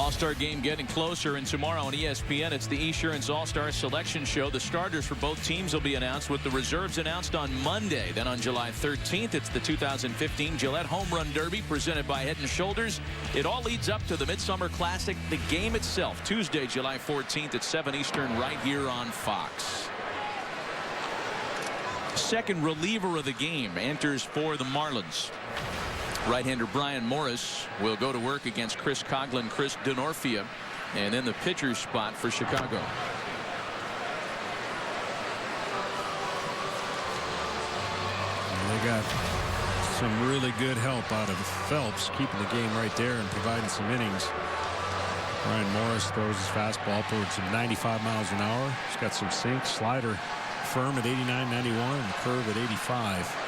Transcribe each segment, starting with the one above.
All-Star game getting closer, and tomorrow on ESPN, it's the Esurance All-Star Selection Show. The starters for both teams will be announced, with the reserves announced on Monday. Then on July 13th, it's the 2015 Gillette Home Run Derby presented by Head & Shoulders. It all leads up to the Midsummer Classic, the game itself, Tuesday, July 14th at 7 Eastern, right here on Fox. Second reliever of the game enters for the Marlins. Right-hander Brian Morris will go to work against Chris Coghlan, Chris Denorfia, and then the pitcher's spot for Chicago. They got some really good help out of Phelps, keeping the game right there and providing some innings. Brian Morris throws his fastball towards 95 miles an hour. He's got some sink, slider firm at 89, 91, and curve at 85.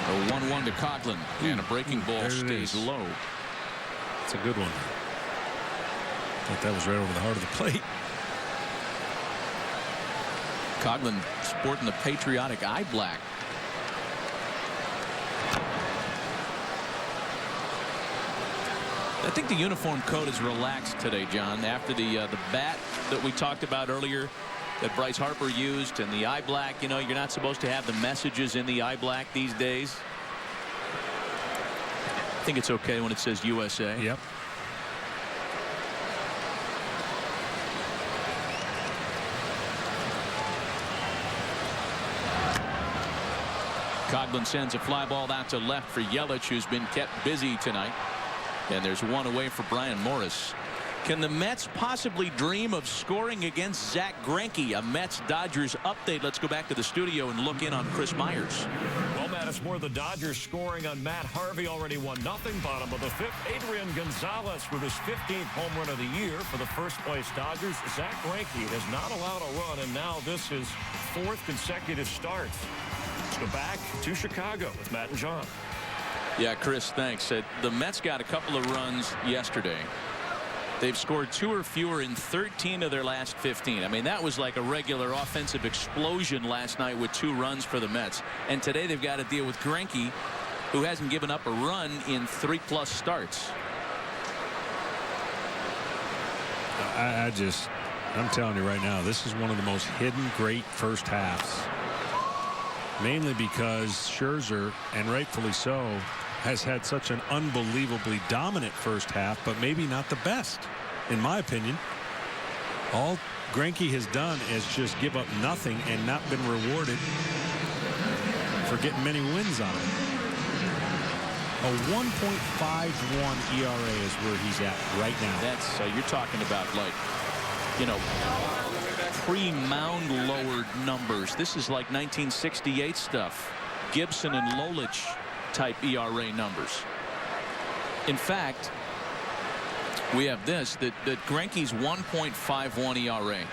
A 1-1 to Coghlan, and a breaking ball stays low. It's a good one. I thought that was right over the heart of the plate. Coghlan sporting the patriotic eye black. I think the uniform code is relaxed today, John, after the bat that we talked about earlier that Bryce Harper used, and the eye black. You know, you're not supposed to have the messages in the eye black these days. I think it's okay when it says USA. Yep. Coghlan sends a fly ball out to left for Yelich, who's been kept busy tonight. And there's one away for Brian Morris. Can the Mets possibly dream of scoring against Zach Greinke? A Mets-Dodgers update. Let's go back to the studio and look in on Chris Myers. Well, Matt, it's more the Dodgers scoring on Matt Harvey. Already 1-0, bottom of the fifth. Adrian Gonzalez with his 15th home run of the year for the first-place Dodgers. Zach Greinke has not allowed a run, and now this is fourth consecutive start. Let's go back to Chicago with Matt and John. Yeah, Chris, thanks. The Mets got a couple of runs yesterday. They've scored 2 or fewer in 13 of their last 15. I mean, that was like a regular offensive explosion last night with 2 runs for the Mets. And today they've got to deal with Greinke, who hasn't given up a run in 3+ starts. I'm telling you right now, this is one of the most hidden great first halves. Mainly because Scherzer, and rightfully so, has had such an unbelievably dominant first half, but maybe not the best, in my opinion. All Greinke has done is just give up nothing and not been rewarded for getting many wins on it. A 1.51 ERA is where he's at right now. That's you're talking about, like, you know, pre-mound lowered numbers. This is like 1968 stuff. Gibson and Lolich type ERA numbers. In fact, we have this, that Greinke's 1.51 ERA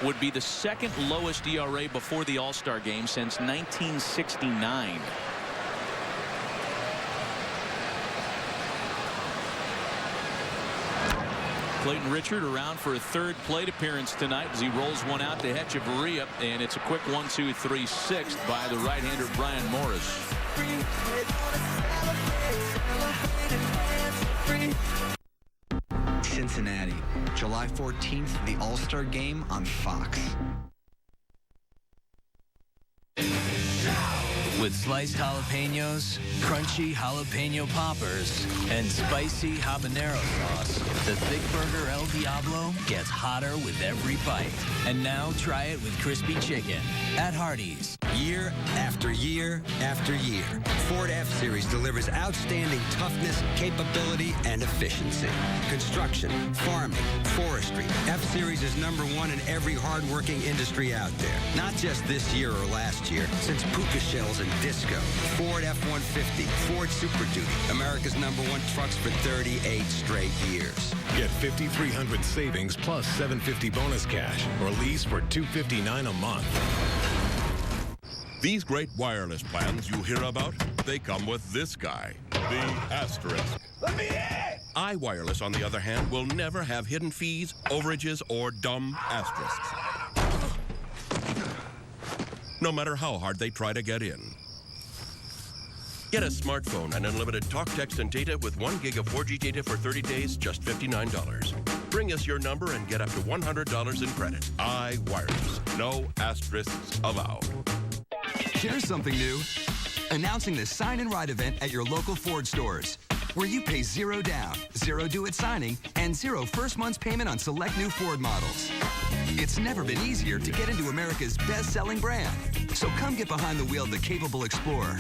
would be the second lowest ERA before the All-Star game since 1969. Clayton Richard around for a third plate appearance tonight as he rolls one out to Hechavarria, and it's a quick 1-2-3 sixth by the right-hander Brian Morris. Cincinnati, July 14th, the All-Star Game on Fox. With sliced jalapenos, crunchy jalapeno poppers, and spicy habanero sauce, the Thick Burger El Diablo gets hotter with every bite. And now try it with crispy chicken at Hardee's. Year after year after year, Ford F-Series delivers outstanding toughness, capability, and efficiency. Construction, farming, forestry. F-Series is #1 in every hard-working industry out there. Not just this year or last year, since puka shells and disco. Ford F-150, Ford Super Duty, America's #1 trucks for 38 straight years. Get $5,300 savings plus $750 bonus cash, or lease for $259 a month. These great wireless plans you hear about, they come with this guy, the Asterisk. Let me in! iWireless, on the other hand, will never have hidden fees, overages, or dumb asterisks. No matter how hard they try to get in. Get a smartphone and unlimited talk, text, and data with 1 gig of 4G data for 30 days, just $59. Bring us your number and get up to $100 in credit. iWireless. No asterisks allowed. Here's something new. Announcing the Sign and Ride event at your local Ford stores, where you pay $0 down, $0 due at signing, and $0 first month's payment on select new Ford models. It's never been easier to get into America's best-selling brand. So come get behind the wheel of the capable Explorer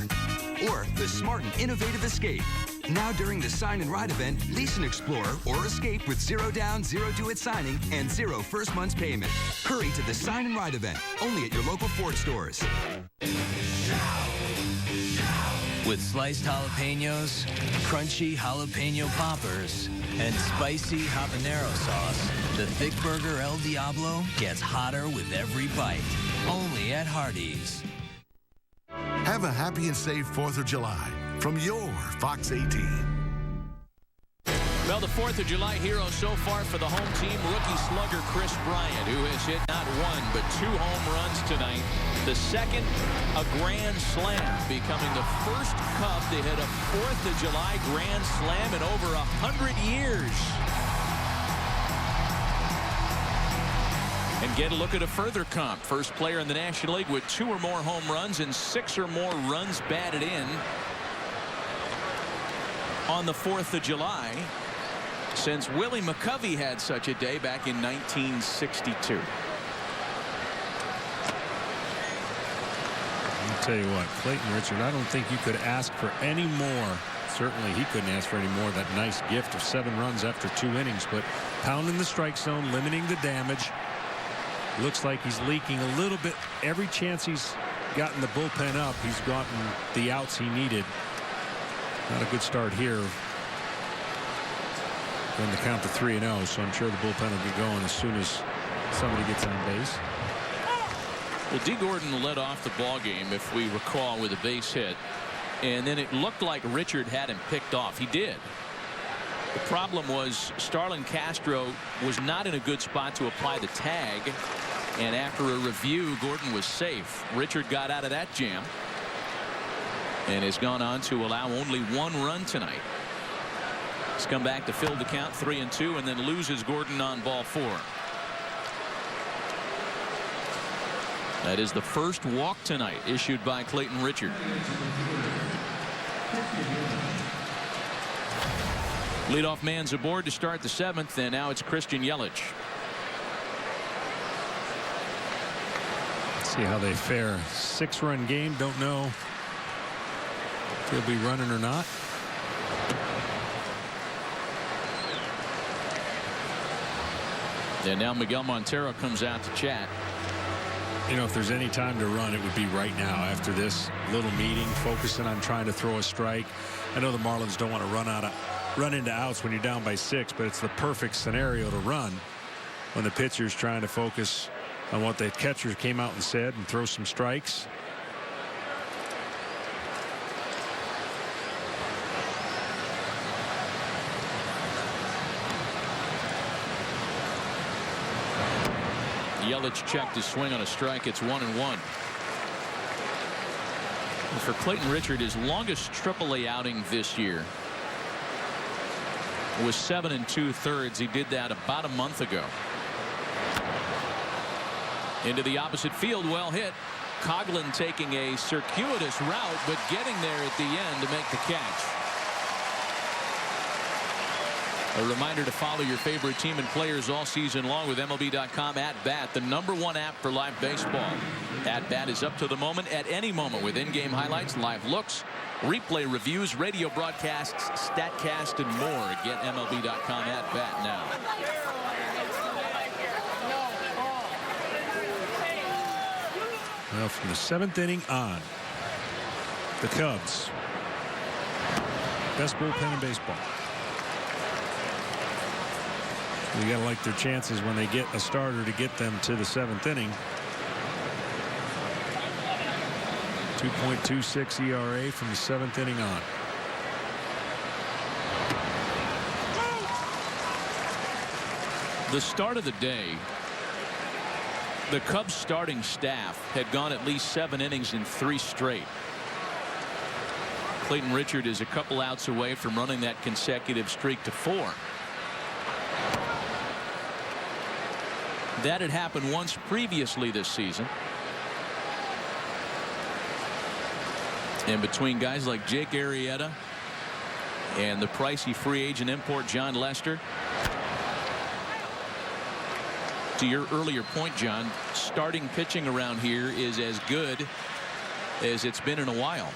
or the smart and innovative Escape. Now during the Sign and Ride event, lease an Explorer or Escape with $0 down, $0 due at signing, and $0 first month's payment. Hurry to the Sign and Ride event, only at your local Ford stores. With sliced jalapenos, crunchy jalapeno poppers, and spicy habanero sauce, the Thick Burger El Diablo gets hotter with every bite. Only at Hardee's. Have a happy and safe 4th of July from your Fox 18. Well, the 4th of July hero so far for the home team, rookie slugger Chris Bryant, who has hit not 1 but 2 home runs tonight. The second, a grand slam, becoming the first Cub to hit a 4th of July grand slam in over 100 years. And get a look at a further comp. First player in the National League with 2 or more home runs and 6 or more runs batted in on the 4th of July since Willie McCovey had such a day back in 1962. I'll tell you what, Clayton Richard, I don't think you could ask for any more. Certainly he couldn't ask for any more. That nice gift of 7 runs after 2 innings, but pounding the strike zone, limiting the damage. Looks like he's leaking a little bit. Every chance he's gotten the bullpen up, he's gotten the outs he needed. Not a good start here. Going to count to 3-0, so I'm sure the bullpen will be going as soon as somebody gets on base. Well, D. Gordon led off the ball game, if we recall, with a base hit, and then it looked like Richard had him picked off. He did. The problem was Starlin Castro was not in a good spot to apply the tag, and after a review, Gordon was safe. Richard got out of that jam and has gone on to allow only 1 run tonight. He's come back to fill the count 3-2 and then loses Gordon on ball 4. That is the first walk tonight issued by Clayton Richard. Leadoff man's aboard to start the 7th, and now it's Christian Yelich. Let's see how they fare. 6-run game. Don't know if he'll be running or not. And now Miguel Montero comes out to chat. You know, if there's any time to run, it would be right now after this little meeting, focusing on trying to throw a strike. I know the Marlins don't want to run into outs when you're down by 6, but it's the perfect scenario to run when the pitcher's trying to focus on what the catcher came out and said and throw some strikes. Yelich checked his swing on a strike. It's 1-1. For Clayton Richard, his longest AAA outing this year was 7 2/3. He did that about a month ago. Into the opposite field, well hit. Coughlin taking a circuitous route, but getting there at the end to make the catch. A reminder to follow your favorite team and players all season long with MLB.com @Bat, the #1 app for live baseball. @Bat is up to the moment at any moment with in-game highlights, live looks, replay reviews, radio broadcasts, StatCast, and more. Get MLB.com @Bat now. Well, from the 7th inning on, the Cubs, best bullpen in baseball. You got to like their chances when they get a starter to get them to the 7th inning. 2.26 ERA from the 7th inning on. The start of the day, the Cubs starting staff had gone at least 7 innings in 3 straight. Clayton Richard is a couple outs away from running that consecutive streak to 4. That had happened once previously this season. And between guys like Jake Arrieta and the pricey free agent import John Lester. To your earlier point, John, starting pitching around here is as good as it's been in a while.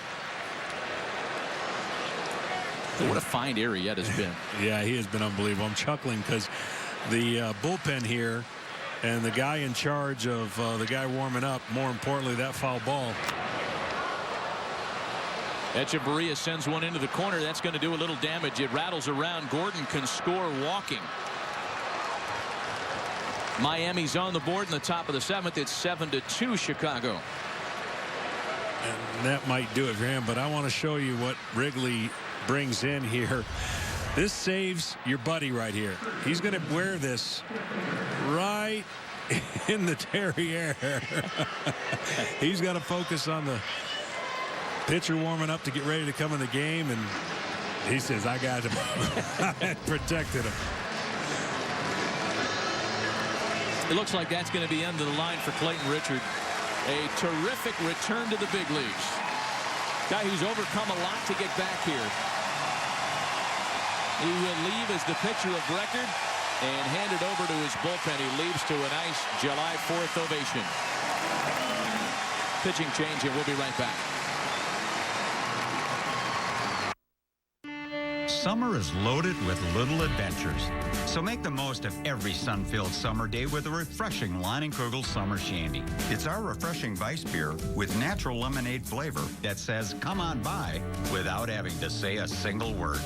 What a find Arrieta's been. Yeah, he has been unbelievable. I'm chuckling because the bullpen here and the guy in charge of the guy warming up, more importantly, that foul ball. Echeverria sends one into the corner. That's going to do a little damage. It rattles around. Gordon can score walking. Miami's on the board in the top of the 7th. It's 7-2 Chicago. And that might do it for him, but I want to show you what Wrigley brings in here. This saves your buddy right here. He's going to wear this right in the derriere. He's got to focus on the pitcher warming up to get ready to come in the game, and he says, I got him. I protected him. It looks like that's going to be end of the line for Clayton Richard. A terrific return to the big leagues. Guy who's overcome a lot to get back here. He will leave as the pitcher of record and hand it over to his bullpen. He leaves to a nice July 4th ovation. Pitching change, and we'll be right back. Summer is loaded with little adventures. So make the most of every sun-filled summer day with a refreshing Leinenkugel Summer Shandy. It's our refreshing Weiss beer with natural lemonade flavor that says, come on by, without having to say a single word.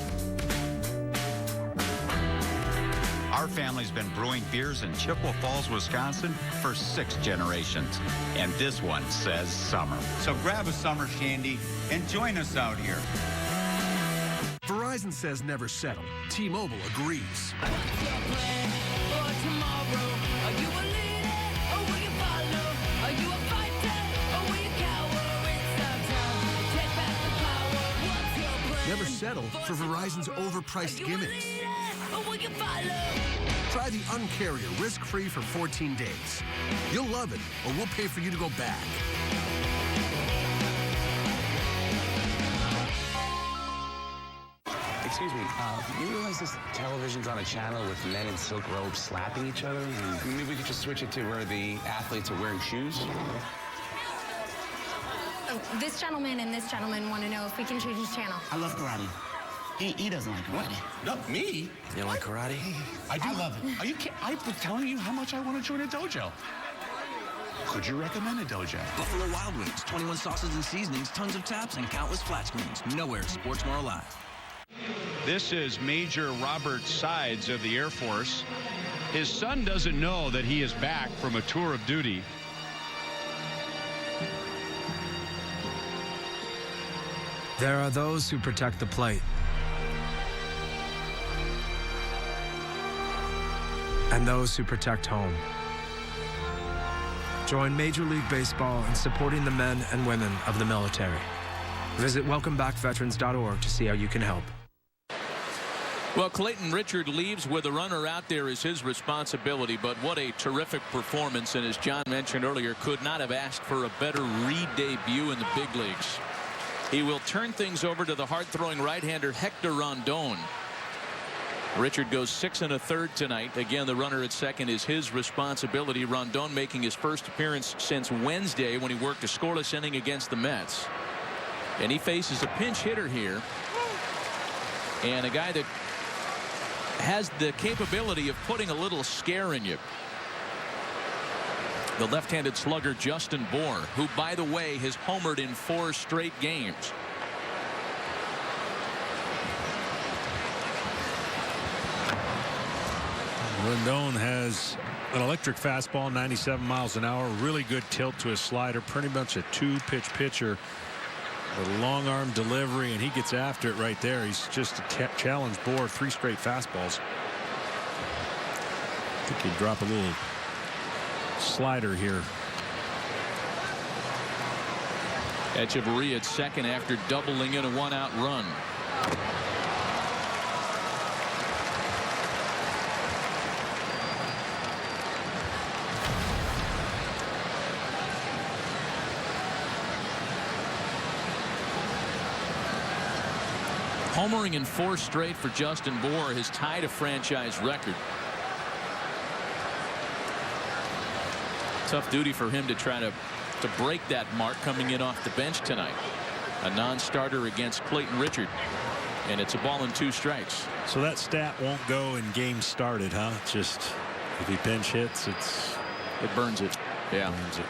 Our family's been brewing beers in Chippewa Falls, Wisconsin for 6 generations. And this one says summer. So grab a summer shandy and join us out here. Verizon says never settle. T-Mobile agrees. Never settle for Verizon's overpriced gimmicks. Try the Uncarrier risk-free for 14 days. You'll love it, or we'll pay for you to go back. Excuse me, you realize this television's on a channel with men in silk robes slapping each other? Maybe we could just switch it to where the athletes are wearing shoes? Oh, this gentleman and this gentleman want to know if we can change his channel. I love karate. He doesn't like karate. Not me? You like karate? I do love it. Are you kidding? I've been telling you how much I want to join a dojo. Could you recommend a dojo? Buffalo Wild Wings, 21 sauces and seasonings, tons of taps, and countless flat screens. Nowhere is sports more alive. This is Major Robert Sides of the Air Force. His son doesn't know that he is back from a tour of duty. There are those who protect the plate. And those who protect home. Join Major League Baseball in supporting the men and women of the military. Visit welcomebackveterans.org to see how you can help. Well, Clayton Richard leaves with a runner out there is his responsibility, but what a terrific performance, and as John mentioned earlier, could not have asked for a better re-debut in the big leagues. He will turn things over to the hard-throwing right-hander Hector Rondon. Richard goes 6 1/3 tonight. Again, the runner at second is his responsibility. Rondon making his first appearance since Wednesday when he worked a scoreless inning against the Mets. And he faces a pinch hitter here, and a guy that has the capability of putting a little scare in you. The left-handed slugger Justin Bour, who, by the way, has homered in 4 straight games. Rondon has an electric fastball, 97 miles an hour, really good tilt to his slider, pretty much a 2-pitch pitcher. A long arm delivery, and he gets after it right there. He's just a challenge Bour, 3 straight fastballs. I think he'd drop a little slider here. Echeverria at second after doubling in a one-out run. Homering in 4 straight for Justin Bour has tied a franchise record. Tough duty for him to try to break that mark coming in off the bench tonight. A non-starter against Clayton Richard, and it's a ball and 2 strikes. So that stat won't go in games started, huh? Just if he pinch hits, it burns it. Yeah. Burns it.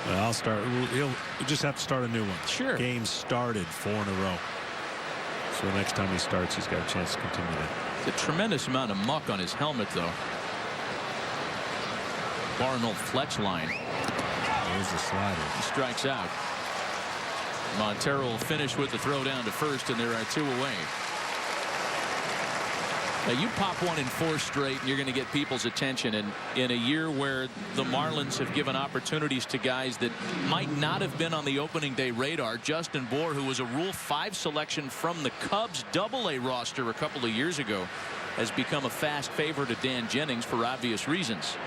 Well, I'll start. He'll just have to start a new one. Sure. Games started 4 in a row. So next time he starts, he's got a chance to continue that. It's a tremendous amount of muck on his helmet, though. Barnold Fletch line. There's the slider. He strikes out. Montero will finish with the throw down to first, and there are 2 away. Now you pop one in 4 straight and you're going to get people's attention, and in a year where the Marlins have given opportunities to guys that might not have been on the opening day radar, Justin Bour, who was a Rule 5 selection from the Cubs Double-A roster a couple of years ago, has become a fast favorite to Dan Jennings for obvious reasons.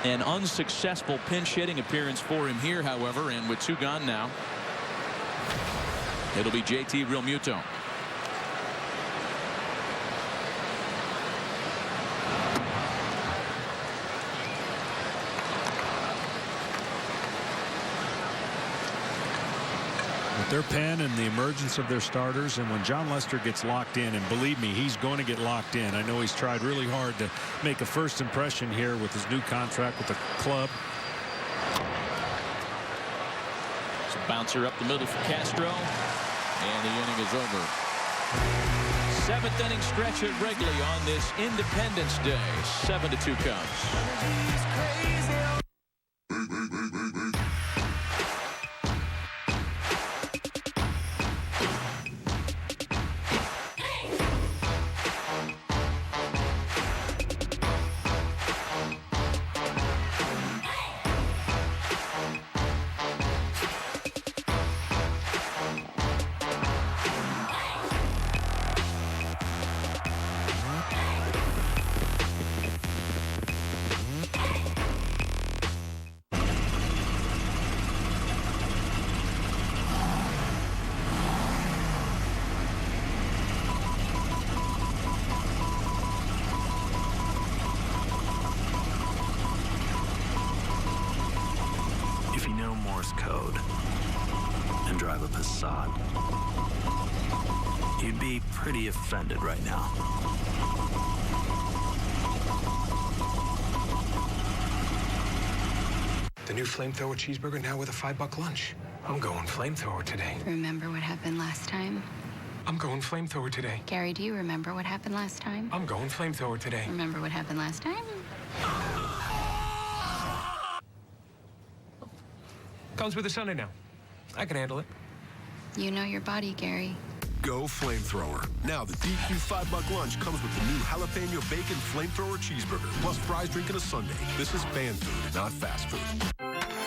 An unsuccessful pinch hitting appearance for him here, however, and with 2 gone now, it'll be JT Realmuto. Their pen and the emergence of their starters, and when John Lester gets locked in, and believe me, he's going to get locked in. I know he's tried really hard to make a first impression here with his new contract with the club. It's a bouncer up the middle for Castro, and the inning is over. 7th inning stretch at Wrigley on this Independence Day. 7-2 Cubs. Code and drive a Passat, you'd be pretty offended right now. The new flamethrower cheeseburger now with a $5 lunch. I'm going flamethrower today. Remember what happened last time? I'm going flamethrower today. Gary, do you remember what happened last time? I'm going flamethrower today. Remember what happened last time? Comes with a Sunday now. I can handle it. You know your body, Gary. Go flamethrower. Now the DQ $5 lunch comes with the new jalapeno bacon flamethrower cheeseburger, plus fries, drink, and a sundae. This is fan food, not fast food.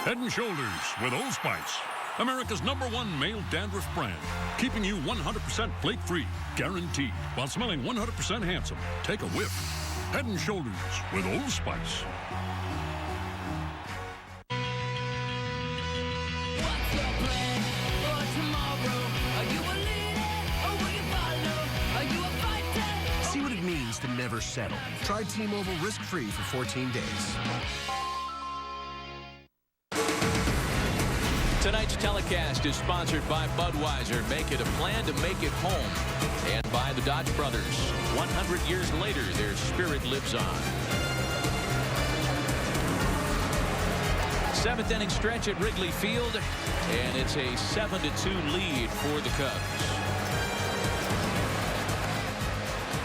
Head & Shoulders with Old Spice, America's #1 male dandruff brand, keeping you 100% flake-free, guaranteed, while smelling 100% handsome. Take a whiff. Head & Shoulders with Old Spice. See what it means to never settle. Try T-Mobile risk-free for 14 days. Tonight's telecast is sponsored by Budweiser. Make it a plan to make it home. And by the Dodge Brothers. 100 years later, their spirit lives on. 7th inning stretch at Wrigley Field, and it's a 7-2 lead for the Cubs.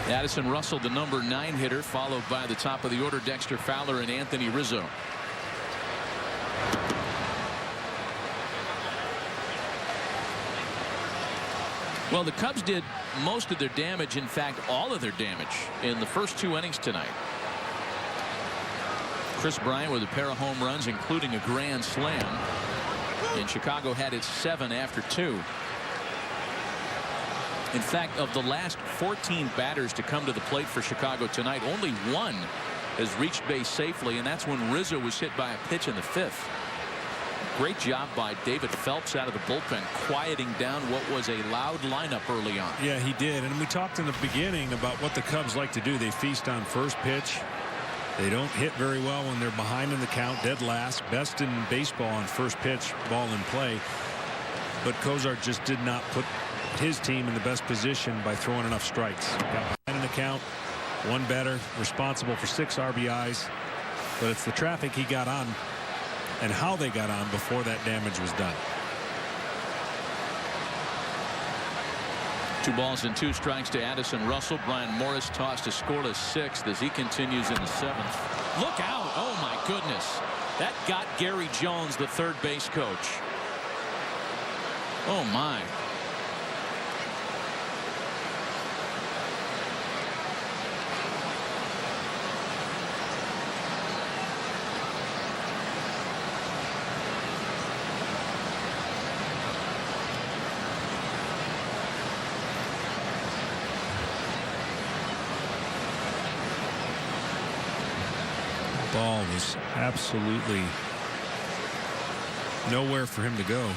Addison Russell, the number 9 hitter, followed by the top of the order, Dexter Fowler and Anthony Rizzo. Well, the Cubs did most of their damage, in fact, all of their damage in the first 2 innings tonight. Chris Bryant with a pair of home runs, including a grand slam. And Chicago had its 7 after 2. In fact, of the last 14 batters to come to the plate for Chicago tonight, only one has reached base safely, and that's when Rizzo was hit by a pitch in the 5th. Great job by David Phelps out of the bullpen, quieting down what was a loud lineup early on. Yeah, he did. And we talked in the beginning about what the Cubs like to do. They feast on first pitch. They don't hit very well when they're behind in the count, dead last. Best in baseball on first pitch, ball in play. But Kozar just did not put his team in the best position by throwing enough strikes. Got behind in the count, one better, responsible for 6 RBIs. But it's the traffic he got on and how they got on before that damage was done. 2 balls and 2 strikes to Addison Russell. Brian Morris tossed a scoreless 6th as he continues in the 7th. Look out. Oh, my goodness. That got Gary Jones, the third base coach. Oh, my. Ball was absolutely nowhere for him to go.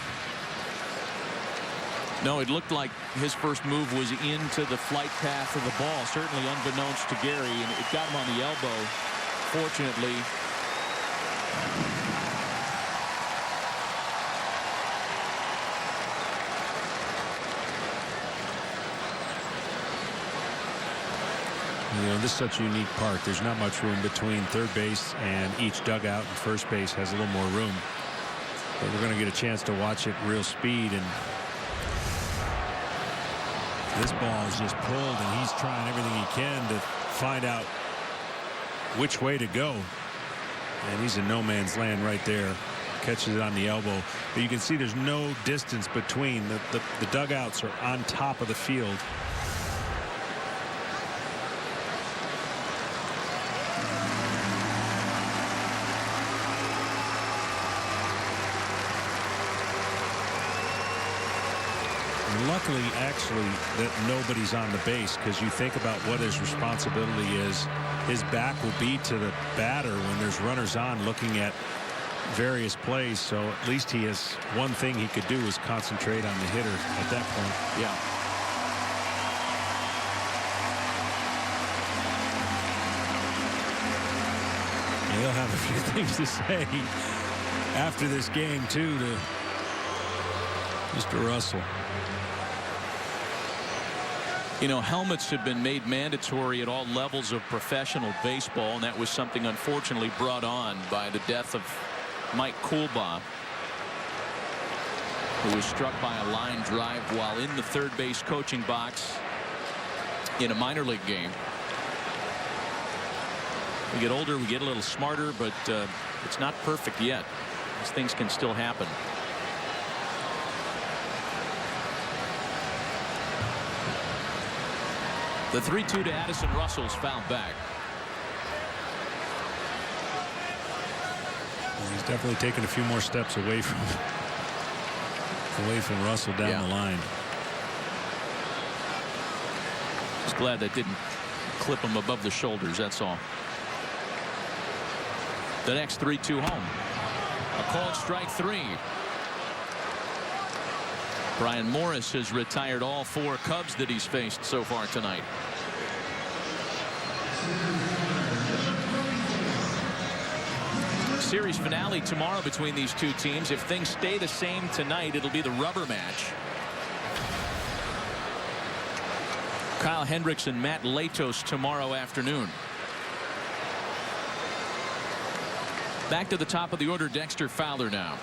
No, it looked like his first move was into the flight path of the ball, certainly unbeknownst to Gary, and it got him on the elbow. Fortunately, you know, this is such a unique park. There's not much room between third base and each dugout, and first base has a little more room. But we're going to get a chance to watch it real speed, and this ball is just pulled, and he's trying everything he can to find out which way to go. And he's in no man's land right there. Catches it on the elbow. But you can see there's no distance between. The dugouts are on top of the field. Luckily, actually, that nobody's on the base, because you think about what his responsibility is. His back will be to the batter when there's runners on looking at various plays. So at least he has one thing he could do is concentrate on the hitter at that point. Yeah. He'll have a few things to say after this game, too, to Mr. Russell. You know, helmets have been made mandatory at all levels of professional baseball, and that was something unfortunately brought on by the death of Mike Coolbaugh, who was struck by a line drive while in the third base coaching box in a minor league game. We get older, we get a little smarter, but it's not perfect yet. These things can still happen. The 3-2 to Addison Russell's fouled back. He's definitely taken a few more steps away from Russell down the line. Just glad that didn't clip him above the shoulders, that's all. The next 3-2 home. A called strike 3. Brian Morris has retired all 4 Cubs that he's faced so far tonight. Series finale tomorrow between these two teams. If things stay the same tonight, it'll be the rubber match. Kyle Hendricks and Matt Latos tomorrow afternoon. Back to the top of the order, Dexter Fowler now.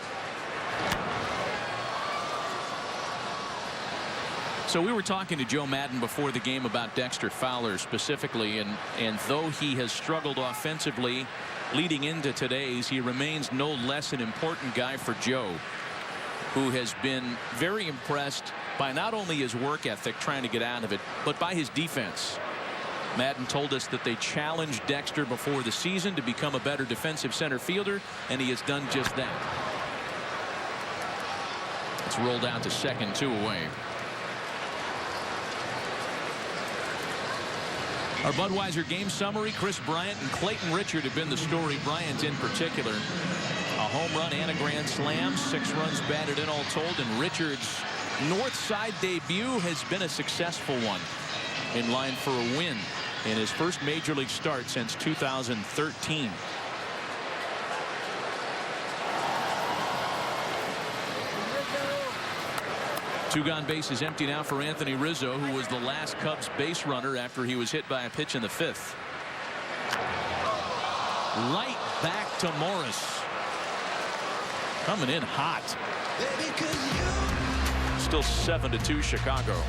So we were talking to Joe Madden before the game about Dexter Fowler specifically, and though he has struggled offensively leading into today's, he remains no less an important guy for Joe, who has been very impressed by not only his work ethic trying to get out of it, but by his defense. Madden told us that they challenged Dexter before the season to become a better defensive center fielder, and he has done just that. It's rolled out to second, 2 away. Our Budweiser game summary: Chris Bryant and Clayton Richard have been the story. Bryant in particular. A home run and a grand slam. 6 runs batted in all told. And Richard's North Side debut has been a successful one. In line for a win in his first major league start since 2013. Two gone, bases empty now for Anthony Rizzo, who was the last Cubs base runner after he was hit by a pitch in the 5th. Right back to Morris. Coming in hot. Still 7-2 Chicago.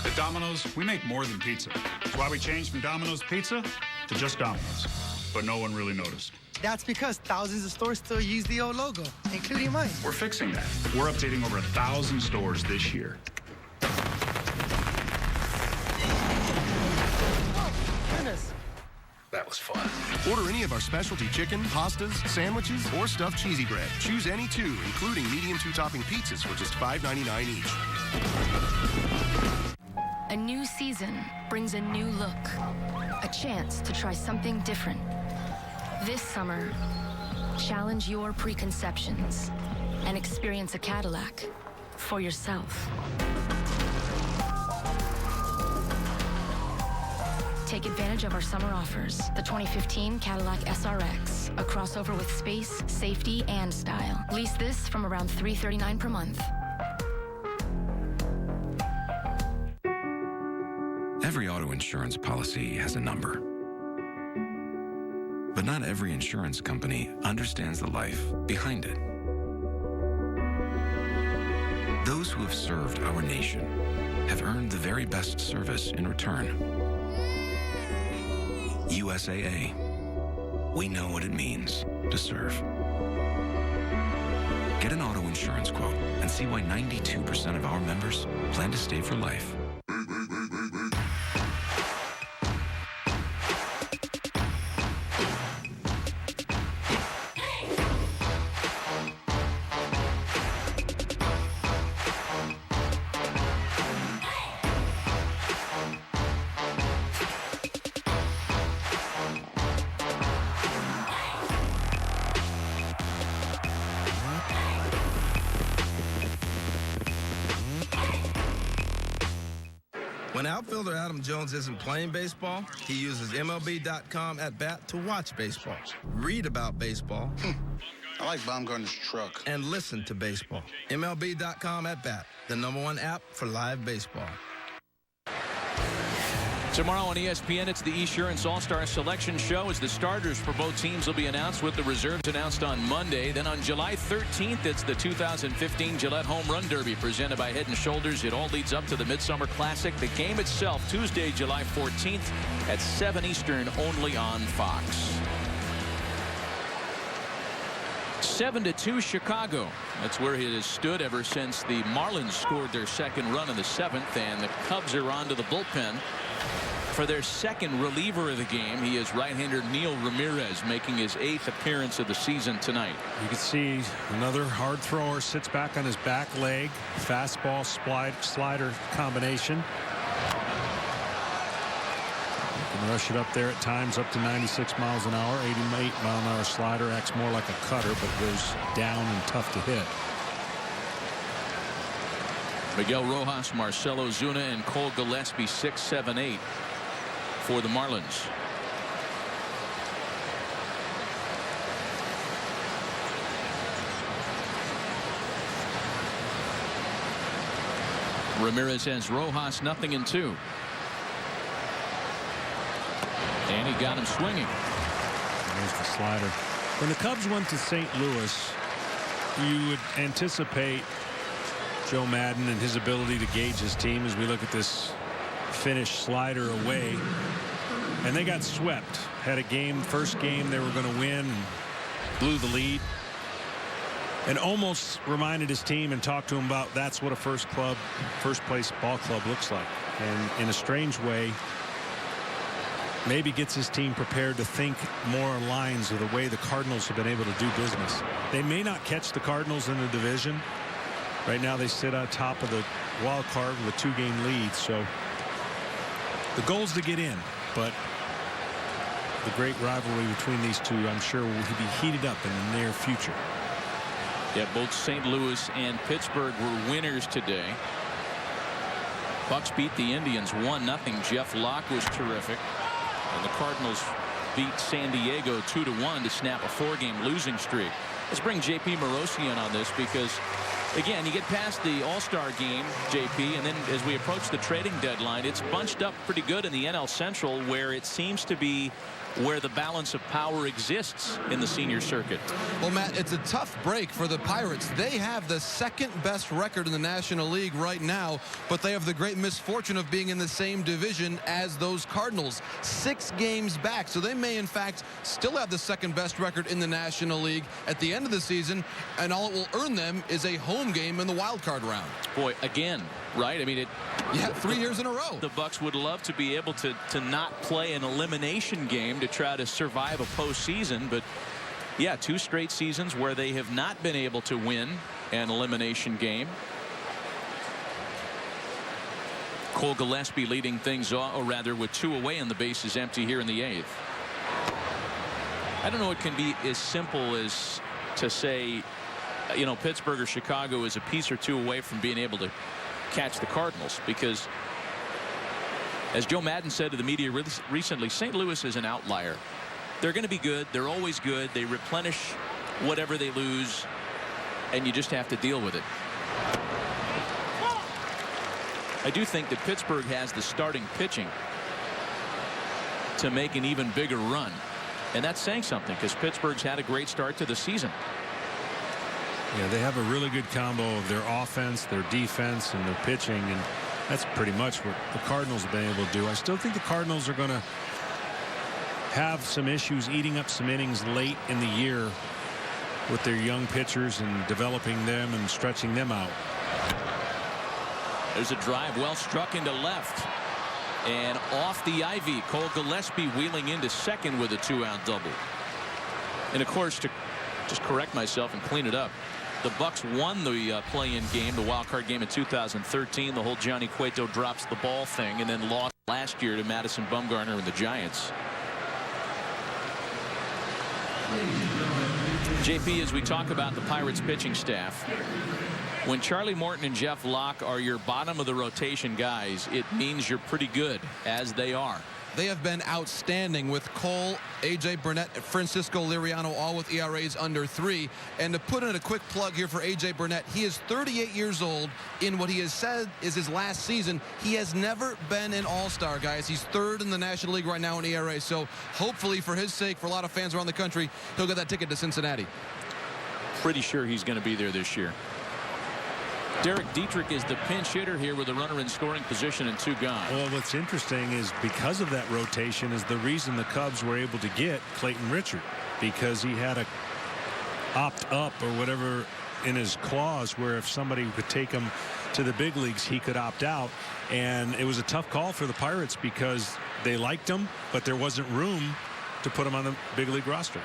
At Domino's, we make more than pizza. That's why we changed from Domino's Pizza to just Domino's. But no one really noticed. That's because thousands of stores still use the old logo, including mine. We're fixing that. We're updating over 1,000 stores this year. Oh, goodness. That was fun. Order any of our specialty chicken, pastas, sandwiches, or stuffed cheesy bread. Choose any 2, including medium 2-topping pizzas for just $5.99 each. A new season brings a new look, a chance to try something different. This summer, challenge your preconceptions and experience a Cadillac for yourself. Take advantage of our summer offers. The 2015 Cadillac SRX, a crossover with space, safety, and style. Lease this from around $339 per month. Every auto insurance policy has a number. But not every insurance company understands the life behind it. Those who have served our nation have earned the very best service in return. USAA. We know what it means to serve. Get an auto insurance quote and see why 92% of our members plan to stay for life. When outfielder Adam Jones isn't playing baseball, he uses MLB.com at bat to watch baseball, read about baseball. I like Baumgartner's truck. And listen to baseball. MLB.com at bat, the #1 app for live baseball. Tomorrow on ESPN, it's the Esurance All-Star Selection Show as the starters for both teams will be announced with the reserves announced on Monday. Then on July 13th, it's the 2015 Gillette Home Run Derby presented by Head & Shoulders. It all leads up to the Midsummer Classic. The game itself, Tuesday, July 14th at 7 Eastern, only on Fox. 7-2 Chicago. That's where it has stood ever since the Marlins scored their second run in the 7th, and the Cubs are on to the bullpen for their second reliever of the game. He is right-hander Neil Ramirez, making his 8th appearance of the season tonight. You can see another hard thrower sits back on his back leg. Fastball slider combination. You can rush it up there at times up to 96 miles an hour. 88-mile-an-hour slider acts more like a cutter, but goes down and tough to hit. Miguel Rojas, Marcelo Zuna, and Cole Gillespie 6, 7, 8 for the Marlins. Ramirez has Rojas 0-2. And he got him swinging. There's the slider. When the Cubs went to St. Louis, you would anticipate Joe Madden and his ability to gauge his team as we look at this finished slider away. And they got swept. Had a game, first game they were going to win, and blew the lead. And almost reminded his team and talked to him about that's what a first place ball club looks like. And in a strange way, maybe gets his team prepared to think more lines of the way the Cardinals have been able to do business. They may not catch the Cardinals in the division. Right now they sit on top of the wild card with a 2-game lead. So the goal is to get in, but the great rivalry between these two, I'm sure, will be heated up in the near future. Yeah, both St. Louis and Pittsburgh were winners today. Bucks beat the Indians 1-0. Jeff Locke was terrific. And the Cardinals beat San Diego 2-1 to snap a 4-game losing streak. Let's bring J.P. Morosi in on this because, again, you get past the All-Star game, J.P., and then as we approach the trading deadline, it's bunched up pretty good in the NL Central, where it seems to be where the balance of power exists in the senior circuit. Well, Matt, it's a tough break for the Pirates. They have the second best record in the National League right now, but they have the great misfortune of being in the same division as those Cardinals, 6 games back. So they may, in fact, still have the second best record in the National League at the end of the season, and all it will earn them is a home game in the wild card round. Boy, again, right? I mean, yeah, 3 years in a row. The Bucks would love to be able to not play an elimination game to try to survive a postseason, but yeah, 2 straight seasons where they have not been able to win an elimination game. Cole Gillespie leading things off, or rather with 2 away and the bases empty here in the 8th. I don't know, it can be as simple as to say, you know, Pittsburgh or Chicago is a piece or 2 away from being able to catch the Cardinals, because as Joe Madden said to the media recently, St. Louis is an outlier. They're going to be good. They're always good. They replenish whatever they lose, and you just have to deal with it. I do think that Pittsburgh has the starting pitching to make an even bigger run, and that's saying something because Pittsburgh's had a great start to the season. Yeah, they have a really good combo of their offense, their defense, and their pitching, and that's pretty much what the Cardinals have been able to do. I still think the Cardinals are going to have some issues eating up some innings late in the year with their young pitchers and developing them and stretching them out. There's a drive well struck into left. And off the ivy, Cole Gillespie wheeling into second with a 2-out double. And of course, to just correct myself and clean it up, the Bucks won the play-in game, the wild card game in 2013. The whole Johnny Cueto drops the ball thing, and then lost last year to Madison Bumgarner and the Giants. JP, as we talk about the Pirates pitching staff, when Charlie Morton and Jeff Locke are your bottom of the rotation guys, it means you're pretty good, as they are. They have been outstanding with Cole, A.J. Burnett, Francisco Liriano, all with ERAs under 3. And to put in a quick plug here for A.J. Burnett, he is 38 years old. In what he has said is his last season, he has never been an all-star, guys. He's 3rd in the National League right now in ERA. So hopefully, for his sake, for a lot of fans around the country, he'll get that ticket to Cincinnati. Pretty sure he's going to be there this year. Derek Dietrich is the pinch hitter here with a runner in scoring position and 2 gone. Well, what's interesting is because of that rotation is the reason the Cubs were able to get Clayton Richard, because he had a opt up or whatever in his clause where if somebody could take him to the big leagues, he could opt out. And it was a tough call for the Pirates because they liked him, but there wasn't room to put him on the big league roster.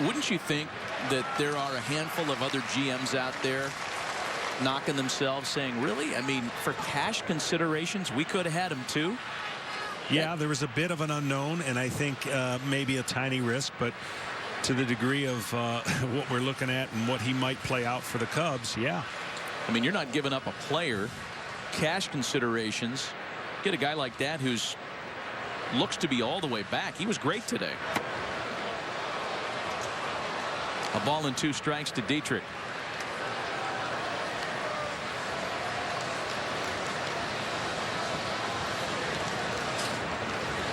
Wouldn't you think that there are a handful of other GMs out there knocking themselves saying, really? I mean, for cash considerations, we could have had him too. Yeah, there was a bit of an unknown, and I think maybe a tiny risk, but to the degree of what we're looking at and what he might play out for the Cubs, yeah. I mean, you're not giving up a player. Cash considerations. Get a guy like that who's looks to be all the way back. He was great today. A ball and 2 strikes to Dietrich.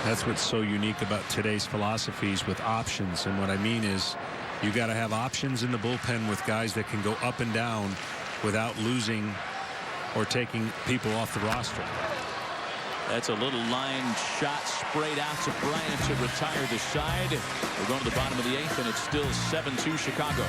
That's what's so unique about today's philosophies with options. And what I mean is you got to have options in the bullpen with guys that can go up and down without losing or taking people off the roster. That's a little line shot sprayed out to Bryant to retire the side. We're going to the bottom of the 8th, and it's still 7-2 Chicago.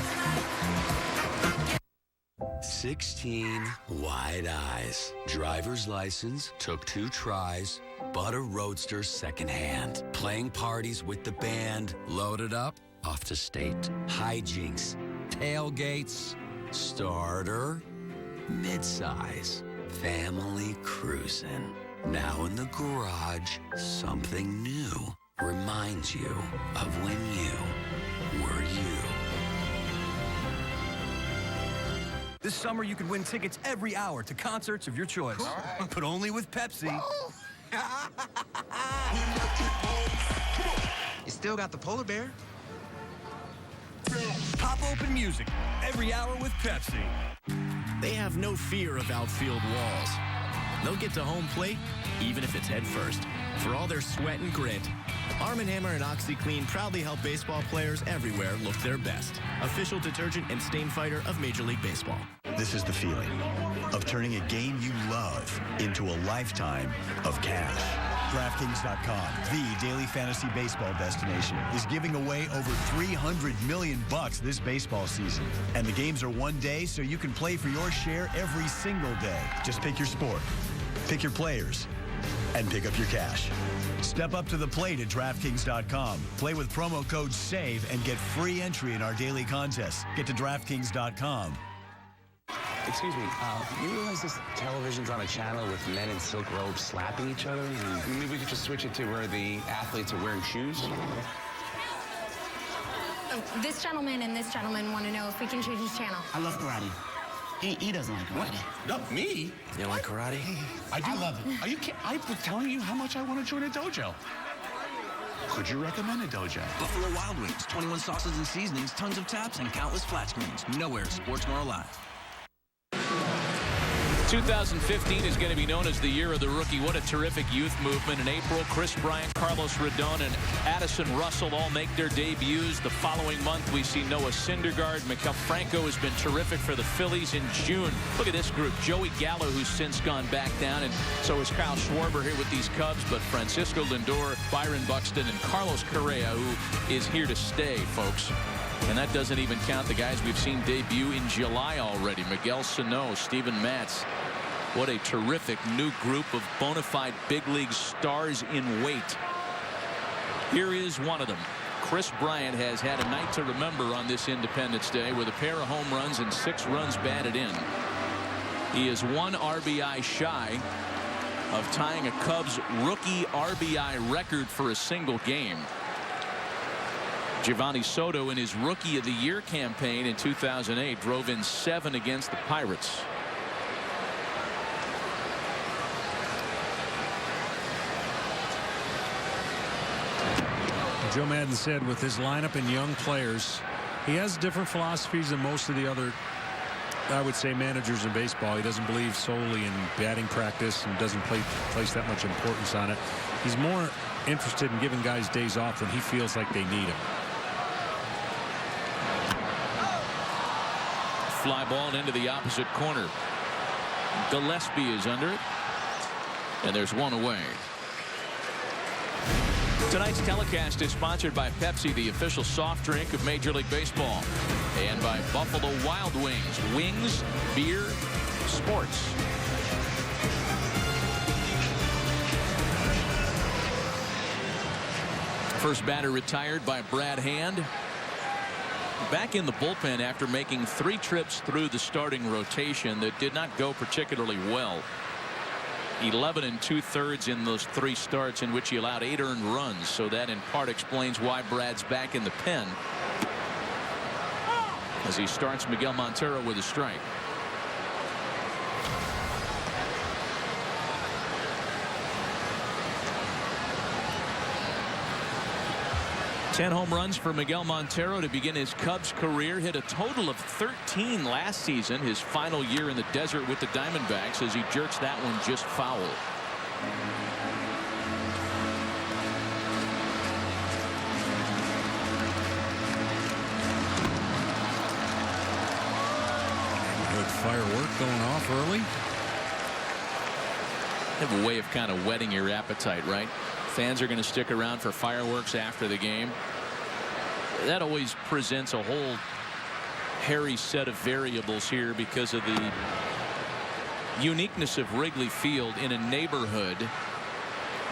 16 wide eyes. Driver's license took 2 tries, Butter Roadster secondhand. Playing parties with the band. Loaded up, off to state. Hijinks, tailgates, starter, midsize, family cruising. Now in the garage, something new reminds you of when you were you. This summer, you can win tickets every hour to concerts of your choice, but only with Pepsi. You still got the polar bear? Pop open music every hour with Pepsi. They have no fear of outfield walls. They'll get to home plate, even if it's head first. For all their sweat and grit, Arm & Hammer and OxyClean proudly help baseball players everywhere look their best. Official detergent and stain fighter of Major League Baseball. This is the feeling of turning a game you love into a lifetime of cash. DraftKings.com, the daily fantasy baseball destination, is giving away over $300 million this baseball season. And the games are one day, so you can play for your share every single day. Just pick your sport, pick your players, and pick up your cash. Step up to the plate at DraftKings.com. Play with promo code SAVE and get free entry in our daily contests. Get to DraftKings.com. Excuse me, you realize this television's on a channel with men in silk robes slapping each other? Maybe we could just switch it to where the athletes are wearing shoes? This gentleman and this gentleman want to know if we can change his channel. I love karate. He doesn't like karate. What? Not me? You like karate? I do love it. Are you kidding? I was telling you how much I want to join a dojo. Could you recommend a dojo? Buffalo Wild Wings, 21 sauces and seasonings, tons of taps, and countless flat screens. Nowhere is sports more alive. 2015 is going to be known as the year of the rookie. What a terrific youth movement. In April, Chris Bryant, Carlos Rodon, and Addison Russell all make their debuts. The following month, we see Noah Syndergaard. Maikel Franco has been terrific for the Phillies in June. Look at this group. Joey Gallo, who's since gone back down, and so is Kyle Schwarber here with these Cubs. But Francisco Lindor, Byron Buxton, and Carlos Correa, who is here to stay, folks. And that doesn't even count the guys we've seen debut in July already. Miguel Sano, Steven Matz. What a terrific new group of bona fide big league stars in wait. Here is one of them. Chris Bryant has had a night to remember on this Independence Day with a pair of home runs and 6 runs batted in. He is 1 RBI shy of tying a Cubs rookie RBI record for a single game. Giovanni Soto, in his Rookie of the Year campaign in 2008, drove in 7 against the Pirates. Joe Maddon said with his lineup and young players, he has different philosophies than most of the other, I would say, managers in baseball. He doesn't believe solely in batting practice and doesn't place that much importance on it. He's more interested in giving guys days off when he feels like they need him. Fly ball into the opposite corner. Gillespie is under it, and there's one away. Tonight's telecast is sponsored by Pepsi, the official soft drink of Major League Baseball, and by Buffalo Wild Wings. Wings, beer, sports. First batter retired by Brad Hand. Back in the bullpen after making 3 trips through the starting rotation that did not go particularly well. 11 2/3 in those 3 starts in which he allowed 8 earned runs. So that in part explains why Brad's back in the pen as he starts Miguel Montero with a strike. Ten home runs for Miguel Montero to begin his Cubs career. Hit a total of 13 last season, his final year in the desert with the Diamondbacks, as he jerks that one just foul. Good firework going off early. They have a way of kind of whetting your appetite, right? Fans are going to stick around for fireworks after the game. That always presents a whole hairy set of variables here because of the uniqueness of Wrigley Field in a neighborhood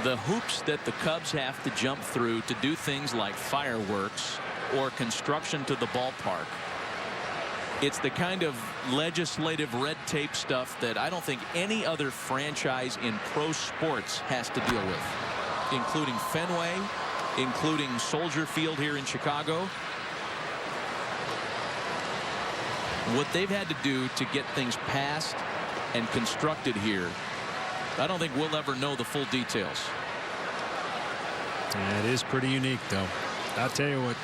the hoops that the Cubs have to jump through to do things like fireworks or construction to the ballpark. It's the kind of legislative red tape stuff that I don't think any other franchise in pro sports has to deal with, including Fenway, including Soldier Field here in Chicago. What they've had to do to get things passed and constructed here, I don't think we'll ever know the full details. Yeah, it is pretty unique, though. I'll tell you what,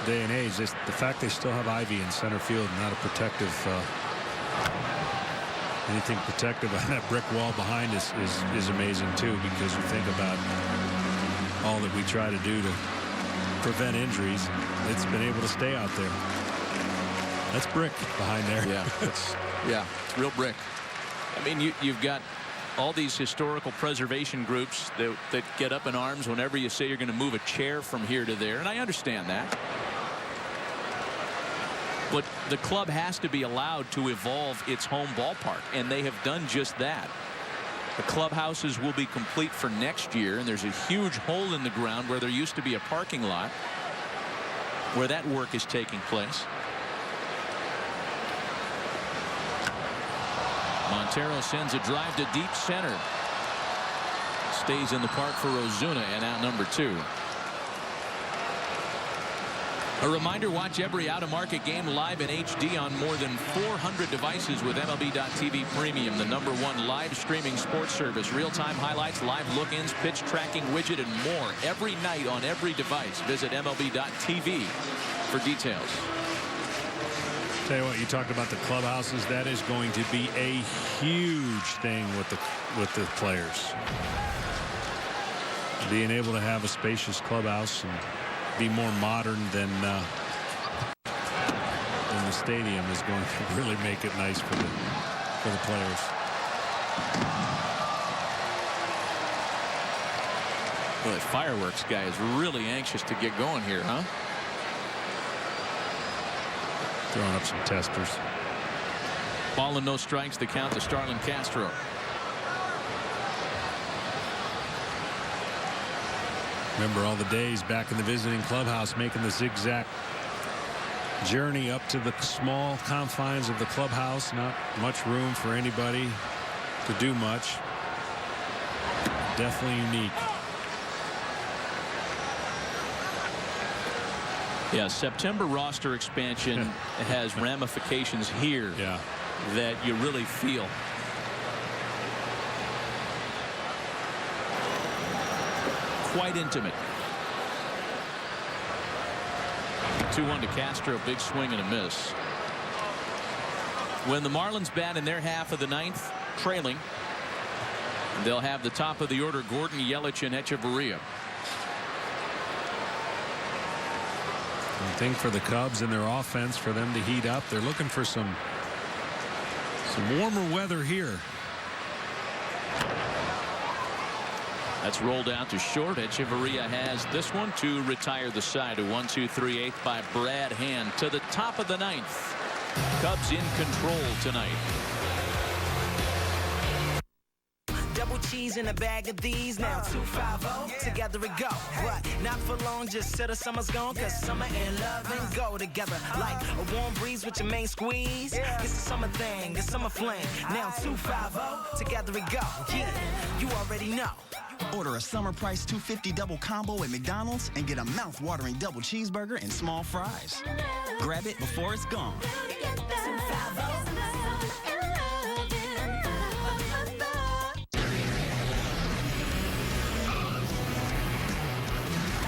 day and age, the fact they still have Ivy in center field, not a protective, anything protective on that brick wall behind us is amazing, too, because you think about all that we try to do to prevent injuries. It's been able to stay out there. That's brick behind there. Yeah, it's real brick. I mean, you've got all these historical preservation groups that get up in arms whenever you say you're going to move a chair from here to there, and I understand that. But the club has to be allowed to evolve its home ballpark, and they have done just that. The clubhouses will be complete for next year, and there's a huge hole in the ground where there used to be a parking lot where that work is taking place. Montero sends a drive to deep center. Stays in the park for Ozuna, and out number 2. A reminder, watch every out-of-market game live in HD on more than 400 devices with MLB.TV Premium, the #1 live streaming sports service. Real-time highlights, live look-ins, pitch tracking widget, and more every night on every device. Visit MLB.TV for details. Tell you what, you talked about the clubhouses. That is going to be a huge thing with the players. Being able to have a spacious clubhouse and be more modern than the stadium is going to really make it nice for the players. Well, the fireworks guy is really anxious to get going here, huh? Throwing up some testers. Ball and no strikes to count to Starlin Castro. Remember all the days back in the visiting clubhouse making the zigzag journey up to the small confines of the clubhouse. Not much room for anybody to do much. Definitely unique. Yeah, September roster expansion has ramifications here that you really feel. Quite intimate. 2-1 to Castro. Big swing and a miss. When the Marlins bat in their half of the 9th, trailing, they'll have the top of the order: Gordon, Yelich, and Echeverria. I think for the Cubs and their offense, for them to heat up, they're looking for some warmer weather here. That's rolled out to short. Echeverria has this one to retire the side. A 1-2-3/8 by Brad Hand to the top of the 9th. Cubs in control tonight. Double cheese in a bag of these, now 250, together we go. What? Not for long, just till the summer's gone, cause summer and love and go together. Like a warm breeze with your main squeeze. It's the summer thing, the summer flame. Now 250, together we go. Yeah, you already know. Order a summer price $2.50 double combo at McDonald's and get a mouth-watering double cheeseburger and small fries. Grab it before it's gone.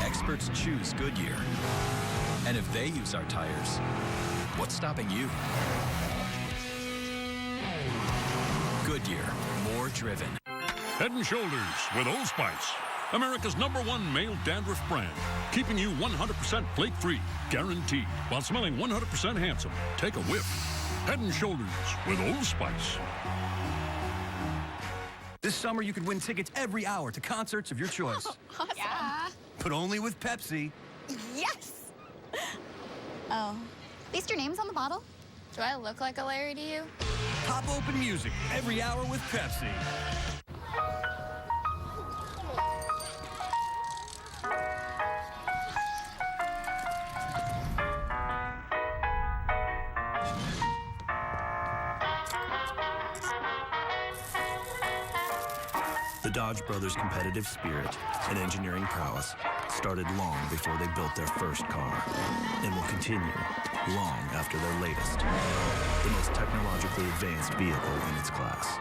Experts choose Goodyear. And if they use our tires, what's stopping you? Goodyear, more driven. Head & Shoulders with Old Spice, America's #1 male dandruff brand, keeping you 100% flake-free, guaranteed, while smelling 100% handsome. Take a whiff. Head & Shoulders with Old Spice. This summer, you could win tickets every hour to concerts of your choice. Awesome. Yeah. But only with Pepsi. Yes. Oh. At least your name's on the bottle. Do I look like a Larry to you? Pop open music every hour with Pepsi. The Dodge brothers' competitive spirit and engineering prowess started long before they built their first car and will continue long after their latest, the most technologically advanced vehicle in its class.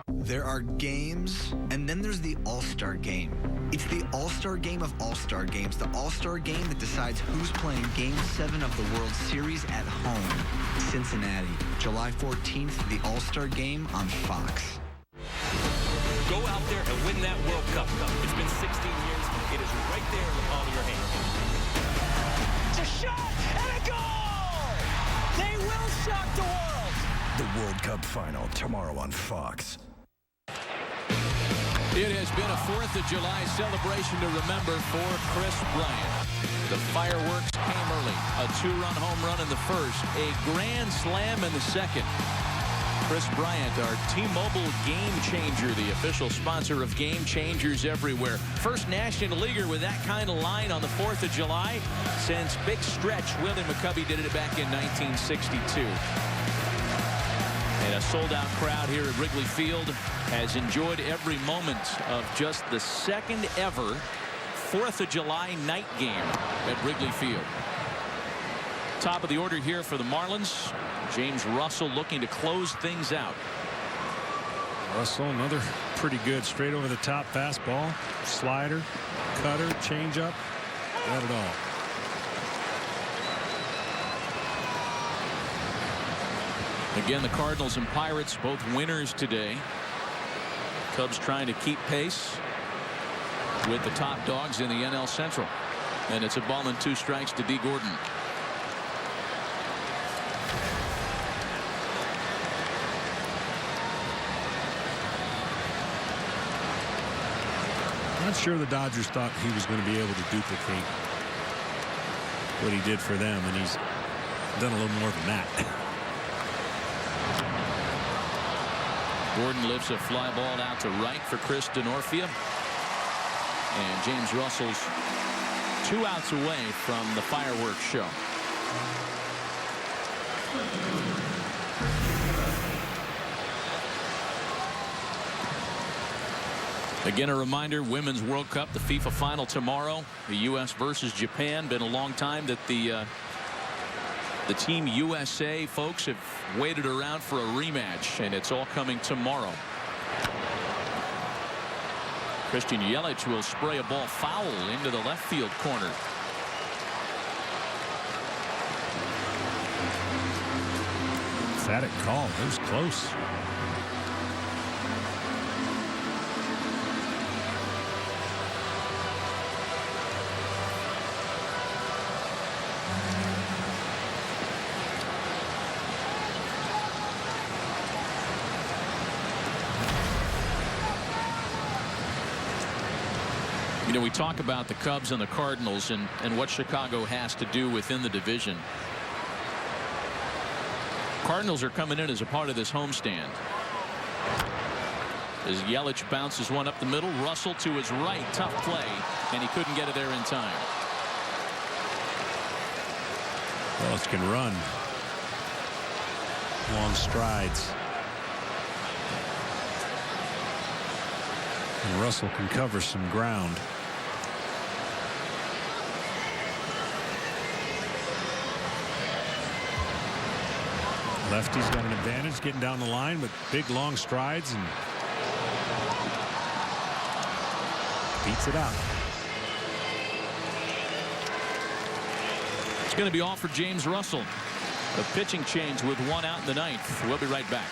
There are games, and then there's the All-Star Game. It's the All-Star Game of All-Star Games, the All-Star Game that decides who's playing Game 7 of the World Series at home. Cincinnati, July 14th, the All-Star Game on Fox. Go out there and win that World Cup. It's been 16 years. It is right there in the palm of your hand. It's a shot and a goal! They will shock the world! The World Cup Final tomorrow on Fox. It has been a 4th of July celebration to remember for Chris Bryant. The fireworks came early. A 2-run home run in the first. A grand slam in the second. Chris Bryant, our T-Mobile Game Changer, the official sponsor of Game Changers everywhere. First National Leaguer with that kind of line on the 4th of July since Big Stretch Willie McCovey did it back in 1962. And a sold-out crowd here at Wrigley Field has enjoyed every moment of just the second ever 4th of July night game at Wrigley Field. Top of the order here for the Marlins. James Russell looking to close things out. Russell, another pretty good straight over the top fastball, slider, cutter, changeup, got it all. Again, the Cardinals and Pirates both winners today. Cubs trying to keep pace with the top dogs in the NL Central. And it's a ball and 2 strikes to D. Gordon. Not sure the Dodgers thought he was going to be able to duplicate what he did for them, and he's done a little more than that. Gordon lifts a fly ball out to right for Chris DeNorfia. And James Russell's 2 outs away from the fireworks show. Again, a reminder, Women's World Cup, the FIFA final tomorrow. The U.S. versus Japan. Been a long time that the Team USA folks have waited around for a rematch, and it's all coming tomorrow. Christian Yelich will spray a ball foul into the left field corner. Emphatic call. It was close. You know, we talk about the Cubs and the Cardinals and what Chicago has to do within the division. Cardinals are coming in as a part of this homestand. As Yelich bounces one up the middle, Russell to his right, tough play, and he couldn't get it there in time. Yelich can run long strides, and Russell can cover some ground. Lefty's got an advantage getting down the line with big long strides and beats it out. It's going to be all for James Russell. A pitching change with 1 out in the 9th. We'll be right back.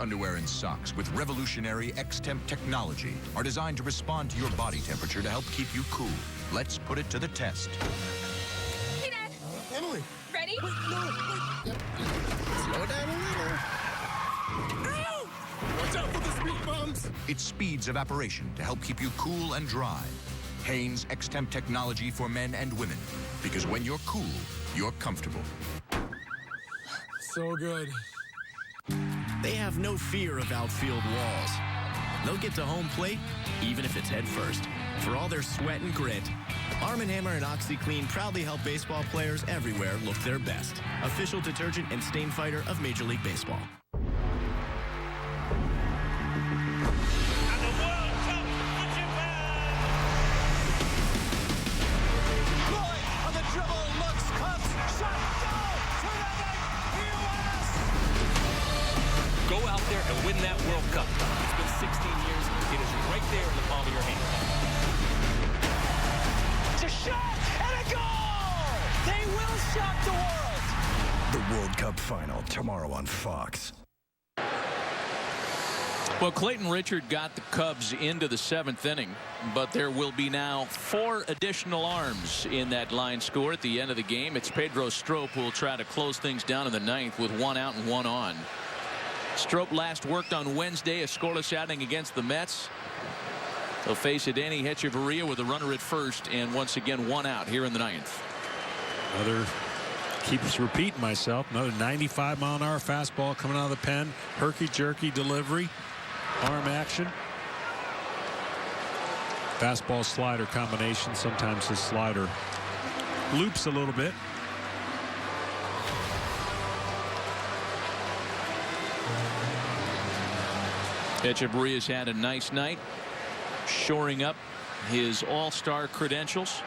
Underwear and socks with revolutionary X-Temp technology are designed to respond to your body temperature to help keep you cool. Let's put it to the test. Hey, Dad. Emily. Ready? Wait, no. Wait. Slow down a little. Hanes. It speeds evaporation to help keep you cool and dry. Hanes X-Temp technology for men and women. Because when you're cool, you're comfortable. So good. They have no fear of outfield walls. They'll get to home plate, even if it's head first. For all their sweat and grit, Arm & Hammer and OxyClean proudly help baseball players everywhere look their best. Official detergent and stain fighter of Major League Baseball. Go out there and win that World Cup. It's been 16 years. It is right there in the palm of your hand. It's a shot and a goal! They will shock the world! The World Cup final tomorrow on Fox. Well, Clayton Richard got the Cubs into the 7th inning, but there will be now 4 additional arms in that line score at the end of the game. It's Pedro Strop who will try to close things down in the 9th with 1 out and 1 on. Strop last worked on Wednesday, a scoreless outing against the Mets. They'll face Adeiny Hechavarria with a runner at first, and once again 1 out here in the 9th. Another, keeps repeating myself, another 95-mile-an-hour fastball coming out of the pen. Herky-jerky delivery, arm action. Fastball slider combination. Sometimes his slider loops a little bit. Hechavarria's had a nice night, shoring up his all-star credentials.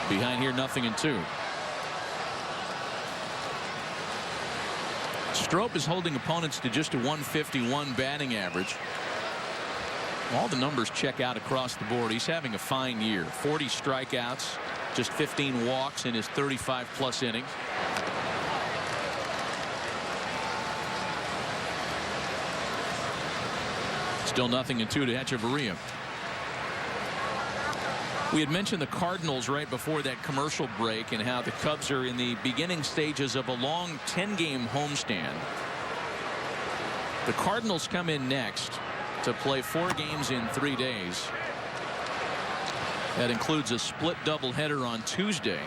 Behind here, 0-2. Strop is holding opponents to just a 151 batting average. All the numbers check out across the board. He's having a fine year. 40 strikeouts, just 15 walks in his 35-plus innings. Still 0-2 to Hechavarria. We had mentioned the Cardinals right before that commercial break and how the Cubs are in the beginning stages of a long 10-game homestand. The Cardinals come in next to play 4 games in 3 days. That includes a split doubleheader on Tuesday.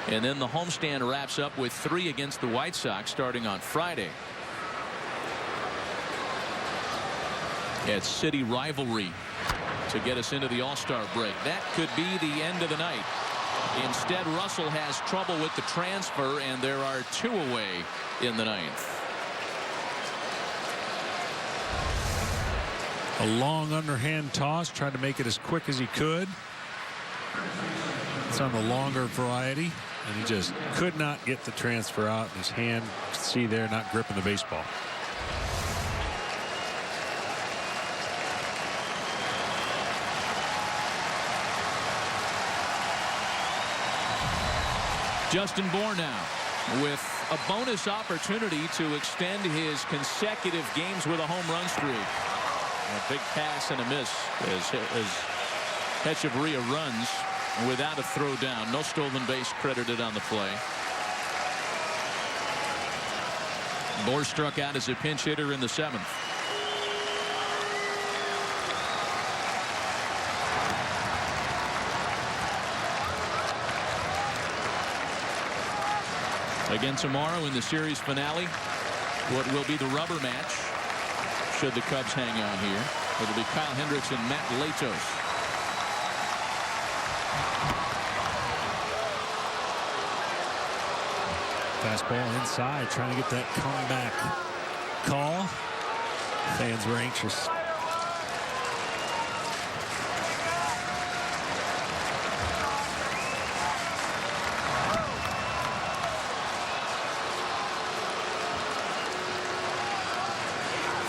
And then the homestand wraps up with 3 against the White Sox starting on Friday. It's city rivalry to get us into the All-Star break. That could be the end of the night. Instead, Russell has trouble with the transfer, and there are 2 away in the 9th. A long underhand toss, tried to make it as quick as he could. It's on the longer variety, and he just could not get the transfer out. His hand, see there, not gripping the baseball. Justin Bour now with a bonus opportunity to extend his consecutive games with a home run streak. A big pass and a miss as Hechavarria runs without a throw down. No stolen base credited on the play. Bour struck out as a pinch hitter in the 7th. Again tomorrow in the series finale, what will be the rubber match should the Cubs hang on here. It'll be Kyle Hendricks and Matt Latos. Fastball inside, trying to get that comeback call. Fans were anxious.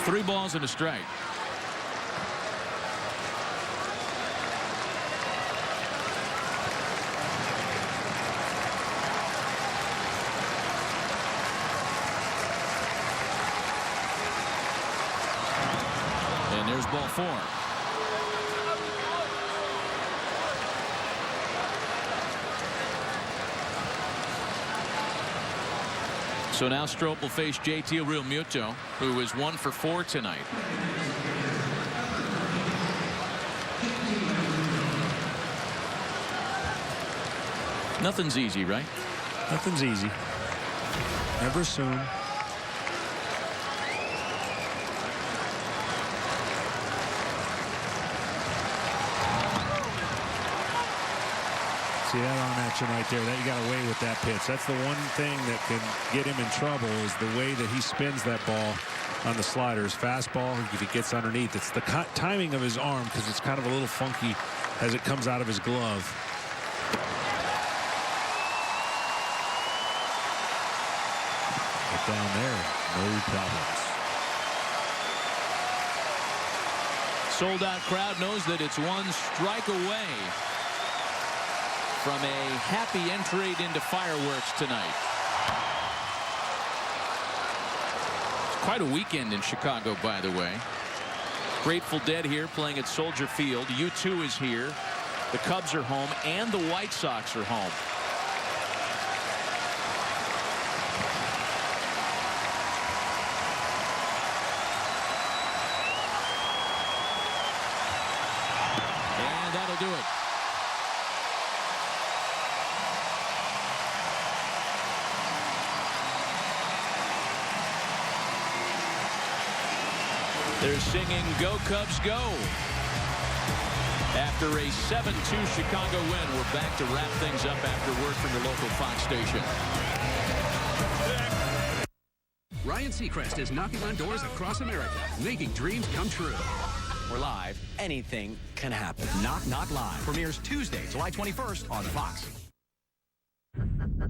Three balls and a strike. And there's ball 4. So now Strop will face JT Realmuto, who is 1 for 4 tonight. Nothing's easy, right? Nothing's easy. Never soon. See that on action right there. That you got away with that pitch. That's the one thing that can get him in trouble is the way that he spins that ball on the sliders. Fastball, if he gets underneath, it's the timing of his arm because it's kind of a little funky as it comes out of his glove. Get down there, no problems. Sold out crowd knows that it's one strike away from a happy entry into fireworks tonight. It's quite a weekend in Chicago, by the way. Grateful Dead here playing at Soldier Field. U2 is here. The Cubs are home, and the White Sox are home. And that'll do it. They're singing "Go Cubs Go." After a 7-2 Chicago win, we're back to wrap things up after word from your local Fox station. Ryan Seacrest is knocking on doors across America, making dreams come true. We're live. Anything can happen. Knock Knock Live premieres Tuesday, July 21st on Fox.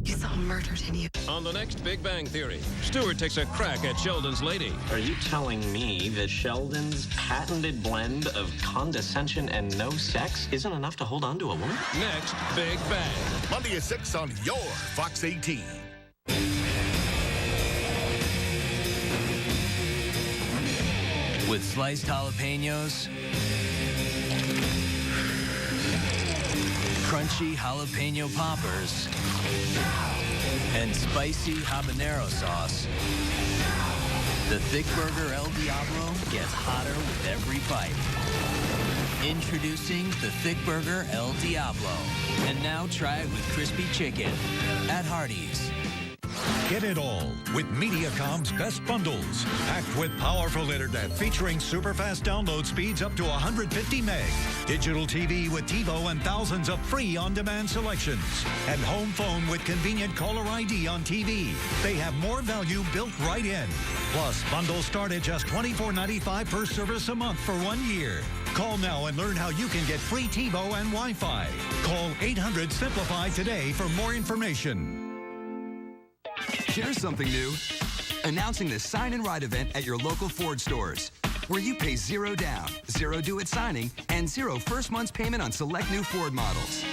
You saw murder, didn't you? On the next Big Bang Theory, Stewart takes a crack at Sheldon's lady. Are you telling me that Sheldon's patented blend of condescension and no sex isn't enough to hold on to a woman? Next Big Bang. Monday at 6 on your Fox 18. With sliced jalapenos, crunchy jalapeno poppers, and spicy habanero sauce, the Thick Burger El Diablo gets hotter with every bite. Introducing the Thick Burger El Diablo. And now try it with crispy chicken at Hardee's. Get it all with Mediacom's best bundles. Packed with powerful internet featuring super fast download speeds up to 150 meg. Digital TV with TiVo and thousands of free on-demand selections. And home phone with convenient caller ID on TV. They have more value built right in. Plus, bundles start at just $24.95 per service a month for 1 year. Call now and learn how you can get free TiVo and Wi-Fi. Call 800-SIMPLIFY today for more information. Here's something new. Announcing the Sign and Ride event at your local Ford stores, where you pay $0 down, $0 due-it signing, and $0 first month's payment on select new Ford models.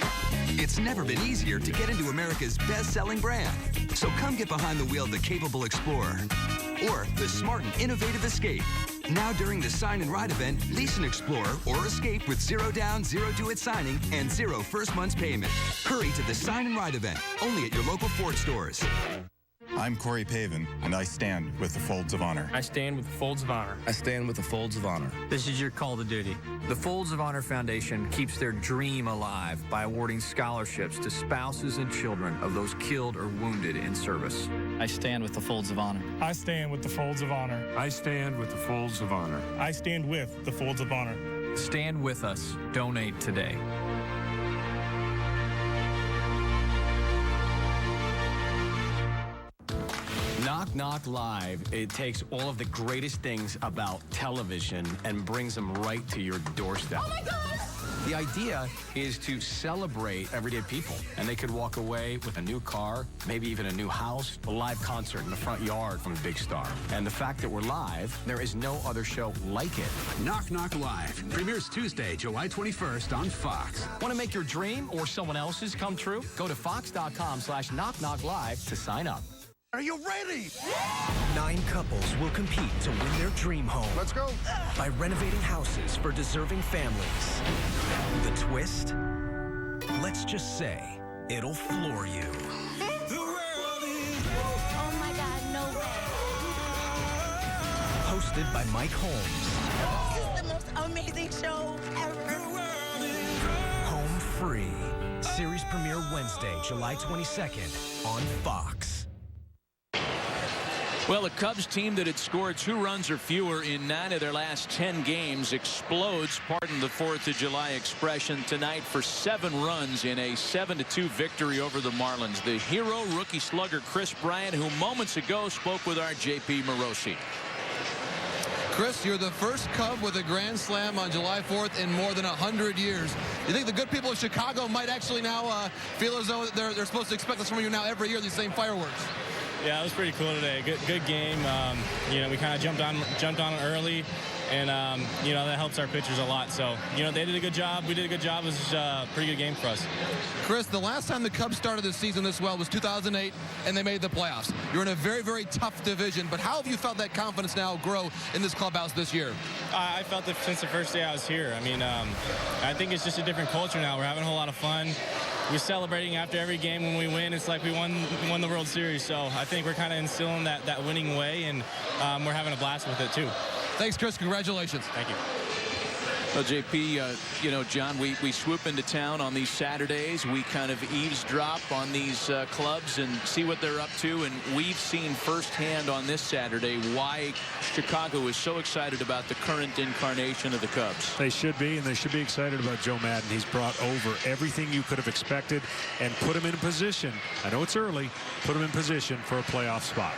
It's never been easier to get into America's best-selling brand. So come get behind the wheel of the capable Explorer or the smart and innovative Escape. Now during the Sign and Ride event, lease an Explorer or Escape with $0 down, $0 due-it signing, and $0 first month's payment. Hurry to the Sign and Ride event, only at your local Ford stores. I'm Corey Pavin, and I stand with the Folds of Honor. I stand with the Folds of Honor. I stand with the Folds of Honor. This is your call to duty. The Folds of Honor Foundation keeps their dream alive by awarding scholarships to spouses and children of those killed or wounded in service. I stand with the Folds of Honor. I stand with the Folds of Honor. I stand with the Folds of Honor. I stand with the Folds of Honor. Stand with us. Donate today. Knock Knock Live. It takes all of the greatest things about television and brings them right to your doorstep. Oh my God! The idea is to celebrate everyday people, and they could walk away with a new car, maybe even a new house, a live concert in the front yard from a big star. And the fact that we're live, there is no other show like it. Knock Knock Live premieres Tuesday, July 21st on Fox. Want to make your dream or someone else's come true? Go to fox.com/knockknocklive to sign up. Are you ready? 9 couples will compete to win their dream home. Let's go. By renovating houses for deserving families. The twist? Let's just say, it'll floor you. Oh my God, hosted by Mike Holmes. This is the most amazing show ever. Home Free. Series premiere Wednesday, July 22nd on Fox. Well, a Cubs team that had scored 2 runs or fewer in 9 of their last 10 games explodes, pardon the 4th of July expression, tonight for 7 runs in a 7-2 victory over the Marlins. The hero rookie slugger Chris Bryant, who moments ago spoke with our JP Morosi. Chris, you're the first Cub with a grand slam on July 4th in more than 100 years. You think the good people of Chicago might actually now feel as though they're supposed to expect this from you now every year, these same fireworks? Yeah, it was pretty cool today. Good game. We kind of jumped on it early, and that helps our pitchers a lot. So they did a good job. We did a good job. It was a pretty good game for us. Chris, the last time the Cubs started this season this well was 2008, and they made the playoffs. You're in a very, very tough division, but how have you felt that confidence now grow in this clubhouse this year? I felt it since the first day I was here. I think it's just a different culture now. We're having a whole lot of fun. We're celebrating after every game when we win. It's like we won the World Series. So I think we're kind of instilling that winning way, and we're having a blast with it too. Thanks, Chris. Congratulations. Thank you. Well, JP, John, we swoop into town on these Saturdays. We kind of eavesdrop on these clubs and see what they're up to. And we've seen firsthand on this Saturday why Chicago is so excited about the current incarnation of the Cubs. They should be, and they should be excited about Joe Madden. He's brought over everything you could have expected and put him in position. I know it's early. Put him in position for a playoff spot.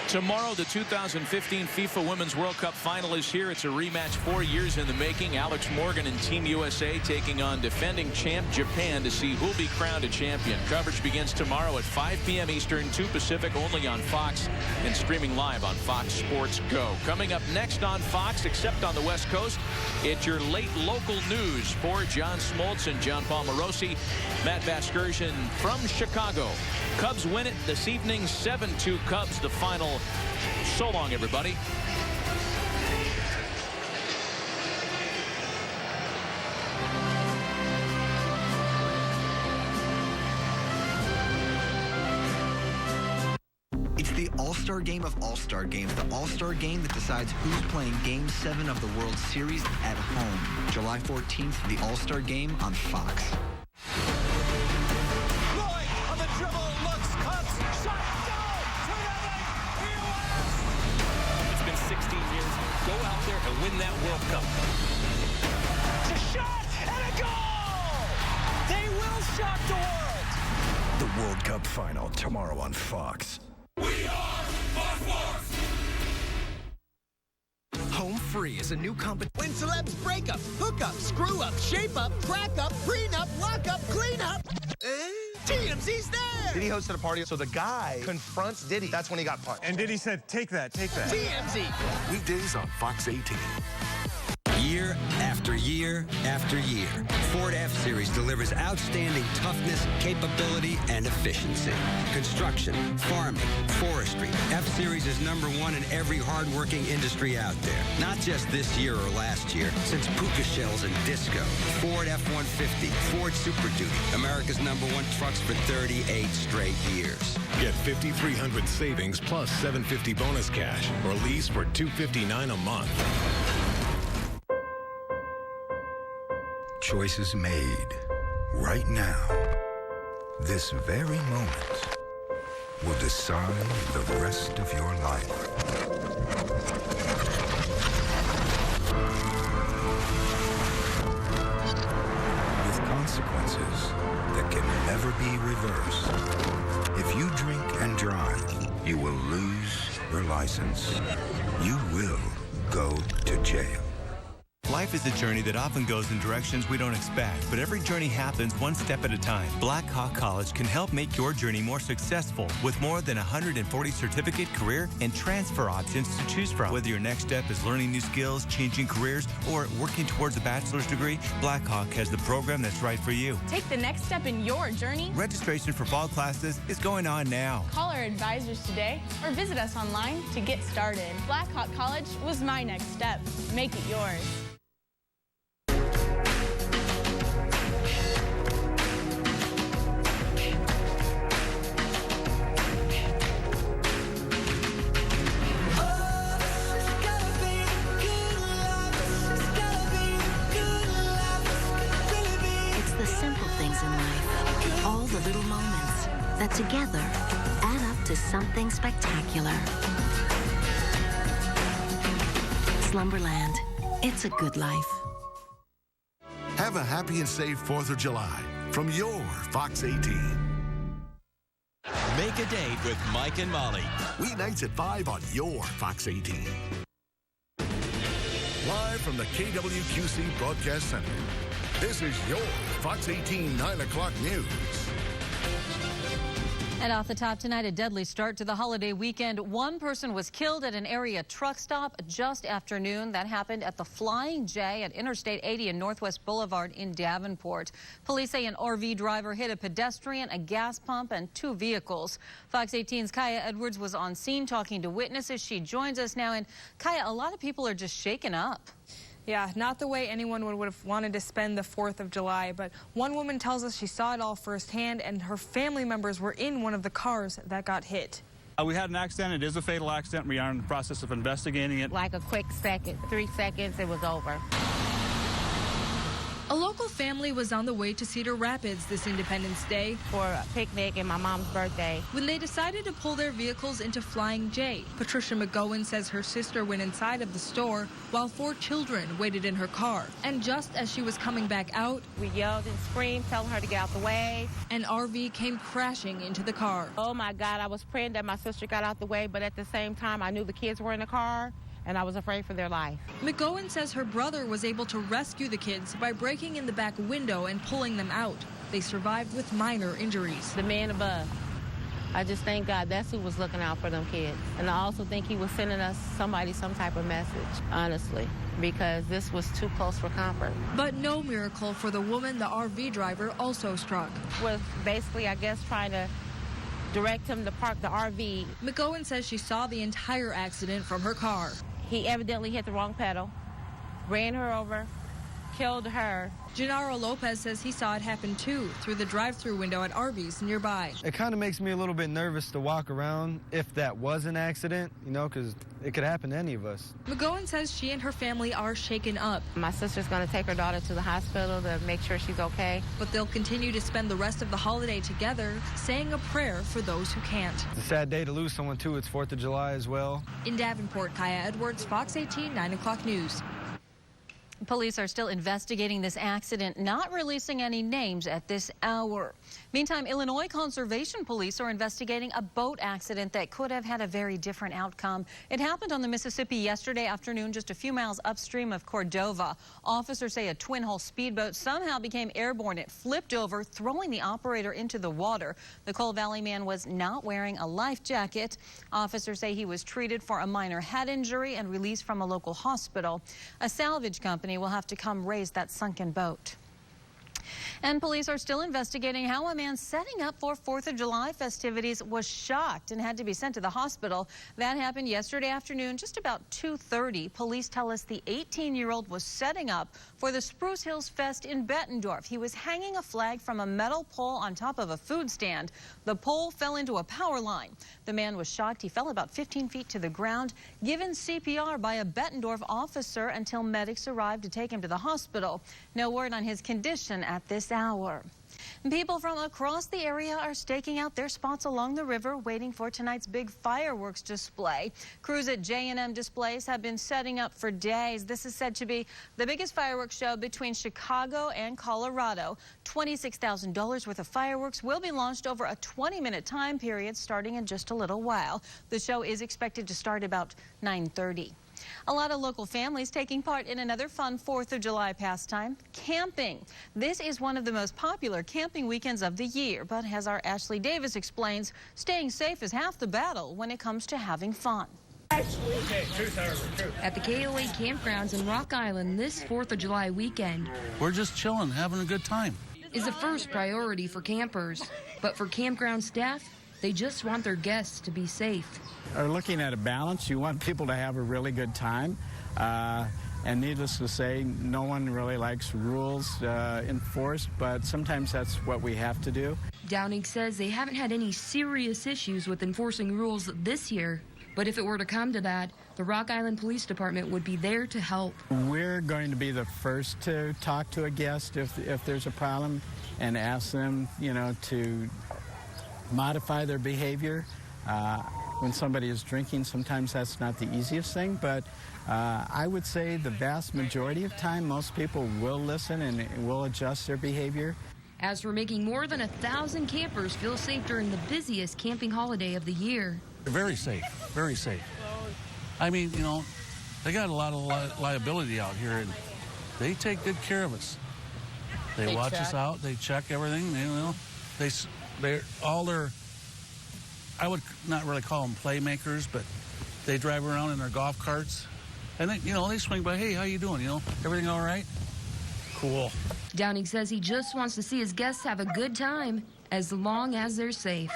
Tomorrow, the 2015 FIFA Women's World Cup final is here. It's a rematch 4 years in the making. Alex Morgan and Team USA taking on defending champ Japan to see who'll be crowned a champion. Coverage begins tomorrow at 5 p.m. Eastern, 2 Pacific, only on Fox and streaming live on Fox Sports Go. Coming up next on Fox, except on the West Coast, it's your late local news for John Smoltz and John Paul Morosi. Matt Vasgersian from Chicago. Cubs win it this evening, 7-2 Cubs, the final. So long, everybody. It's the All-Star Game of All-Star Games, the All-Star Game that decides who's playing Game 7 of the World Series at home. July 14th, the All-Star Game on Fox. Go out there and win that World Cup. It's a shot and a goal! They will shock the world! The World Cup final tomorrow on Fox. We are Fox Sports! Home Free is a new competition. When celebs break up, hook up, screw up, shape up, crack up, prenup, lock up, clean up. TMZ's there! Diddy hosted a party, so the guy confronts Diddy. That's when he got punched. And Diddy said, take that, take that. TMZ! Weekdays on Fox 18. Year after year after year, Ford F-Series delivers outstanding toughness, capability, and efficiency. Construction, farming, forestry. F-Series is #1 in every hard-working industry out there. Not just this year or last year, since Puka Shells and Disco. Ford F-150, Ford Super Duty, America's #1 trucks for 38 straight years. Get $5,300 savings plus $750 bonus cash, or lease for $259 a month. Choices made right now, this very moment, will decide the rest of your life. With consequences that can never be reversed. If you drink and drive, you will lose your license. You will go to jail. Life is a journey that often goes in directions we don't expect, but every journey happens one step at a time. Black Hawk College can help make your journey more successful with more than 140 certificate, career, and transfer options to choose from. Whether your next step is learning new skills, changing careers, or working towards a bachelor's degree, Black Hawk has the program that's right for you. Take the next step in your journey. Registration for fall classes is going on now. Call our advisors today or visit us online to get started. Black Hawk College was my next step. Make it yours. the simple things in life, all the little moments that together add up to something spectacular. Slumberland, it's a good life. Have a happy and safe 4th of July from your Fox 18. Make a date with Mike and Molly. Weeknights at 5 on your Fox 18. Live from the KWQC Broadcast Center, this is your Fox 18 9 o'clock news. And off the top tonight, a deadly start to the holiday weekend. One person was killed at an area truck stop just after noon. That happened at the Flying J at Interstate 80 and Northwest Boulevard in Davenport. Police say an RV driver hit a pedestrian, a gas pump, and 2 vehicles. Fox 18's Kaya Edwards was on scene talking to witnesses. She joins us now. And Kaya, a lot of people are just shaken up. Yeah, not the way anyone would have wanted to spend the 4th of July, but one woman tells us she saw it all firsthand, and her family members were in one of the cars that got hit. We had an accident. It is a fatal accident. We are in the process of investigating it. Like a quick second, 3 seconds, it was over. A local family was on the way to Cedar Rapids this Independence Day for a picnic and my mom's birthday. When they decided to pull their vehicles into Flying J, Patricia McGowan says her sister went inside of the store while 4 children waited in her car. And just as she was coming back out, we yelled and screamed, telling her to get out the way. An RV came crashing into the car. Oh my God, I was praying that my sister got out the way, but at the same time, I knew the kids were in the car, and I was afraid for their life. McGowan says her brother was able to rescue the kids by breaking in the back window and pulling them out. They survived with minor injuries. The man above, I just thank God that's who was looking out for them kids. And I also think he was sending us some type of message, honestly, because this was too close for comfort. But no miracle for the woman the RV driver also struck. Was basically, I guess, trying to direct him to park the RV. McGowan says she saw the entire accident from her car. He evidently hit the wrong pedal, ran her over, killed her. Gennaro Lopez says he saw it happen too through the drive-through window at Arby's nearby. It kind of makes me a little bit nervous to walk around if that was an accident, you know, because it could happen to any of us. McGowan says she and her family are shaken up. My sister's going to take her daughter to the hospital to make sure she's okay. But they'll continue to spend the rest of the holiday together, saying a prayer for those who can't. It's a sad day to lose someone too. It's 4th of July as well. In Davenport, Kaya Edwards, Fox 18, 9 o'clock news. Police are still investigating this accident, not releasing any names at this hour. Meantime, Illinois Conservation Police are investigating a boat accident that could have had a very different outcome. It happened on the Mississippi yesterday afternoon, just a few miles upstream of Cordova. Officers say a twin-hull speedboat somehow became airborne. It flipped over, throwing the operator into the water. The Coal Valley man was not wearing a life jacket. Officers say he was treated for a minor head injury and released from a local hospital. A salvage company will have to come raise that sunken boat. And police are still investigating how a man setting up for 4th of July festivities was shocked and had to be sent to the hospital. That happened yesterday afternoon, just about 2:30. Police tell us the 18-year-old was setting up for the Spruce Hills Fest in Bettendorf. He was hanging a flag from a metal pole on top of a food stand. The pole fell into a power line. The man was shocked. He fell about 15 feet to the ground, given CPR by a Bettendorf officer until medics arrived to take him to the hospital. No word on his condition at this hour. People from across the area are staking out their spots along the river, waiting for tonight's big fireworks display. Crews at J&M Displays have been setting up for days. This is said to be the biggest fireworks show between Chicago and Colorado. $26,000 worth of fireworks will be launched over a 20-minute time period starting in just a little while. The show is expected to start about 9:30. A lot of local families taking part in another fun 4th of July pastime, camping. This is one of the most popular camping weekends of the year, but as our Ashley Davis explains, staying safe is half the battle when it comes to having fun. At the KOA campgrounds in Rock Island this 4th of July weekend, we're just chilling, having a good time. Is a first priority for campers, but for campground staff, they just want their guests to be safe. Are looking at a balance. You want people to have a really good time. And needless to say, no one really likes rules enforced, but sometimes that's what we have to do. Downing says they haven't had any serious issues with enforcing rules this year, But if it were to come to that, the Rock Island Police Department would be there to help. We're going to be the first to talk to a guest if there's a problem and ask them, to modify their behavior. When somebody is drinking, sometimes that's not the easiest thing, but I would say the vast majority of time, most people will listen and will adjust their behavior. As for making more than 1,000 campers feel safe during the busiest camping holiday of the year. Very safe, very safe. I mean, they got a lot of liability out here, and they take good care of us. They watch us out, they check everything, they're all their, I would not really call them playmakers, but they drive around in their golf carts, and they swing by, hey, how you doing, everything all right? Cool. Downing says he just wants to see his guests have a good time as long as they're safe.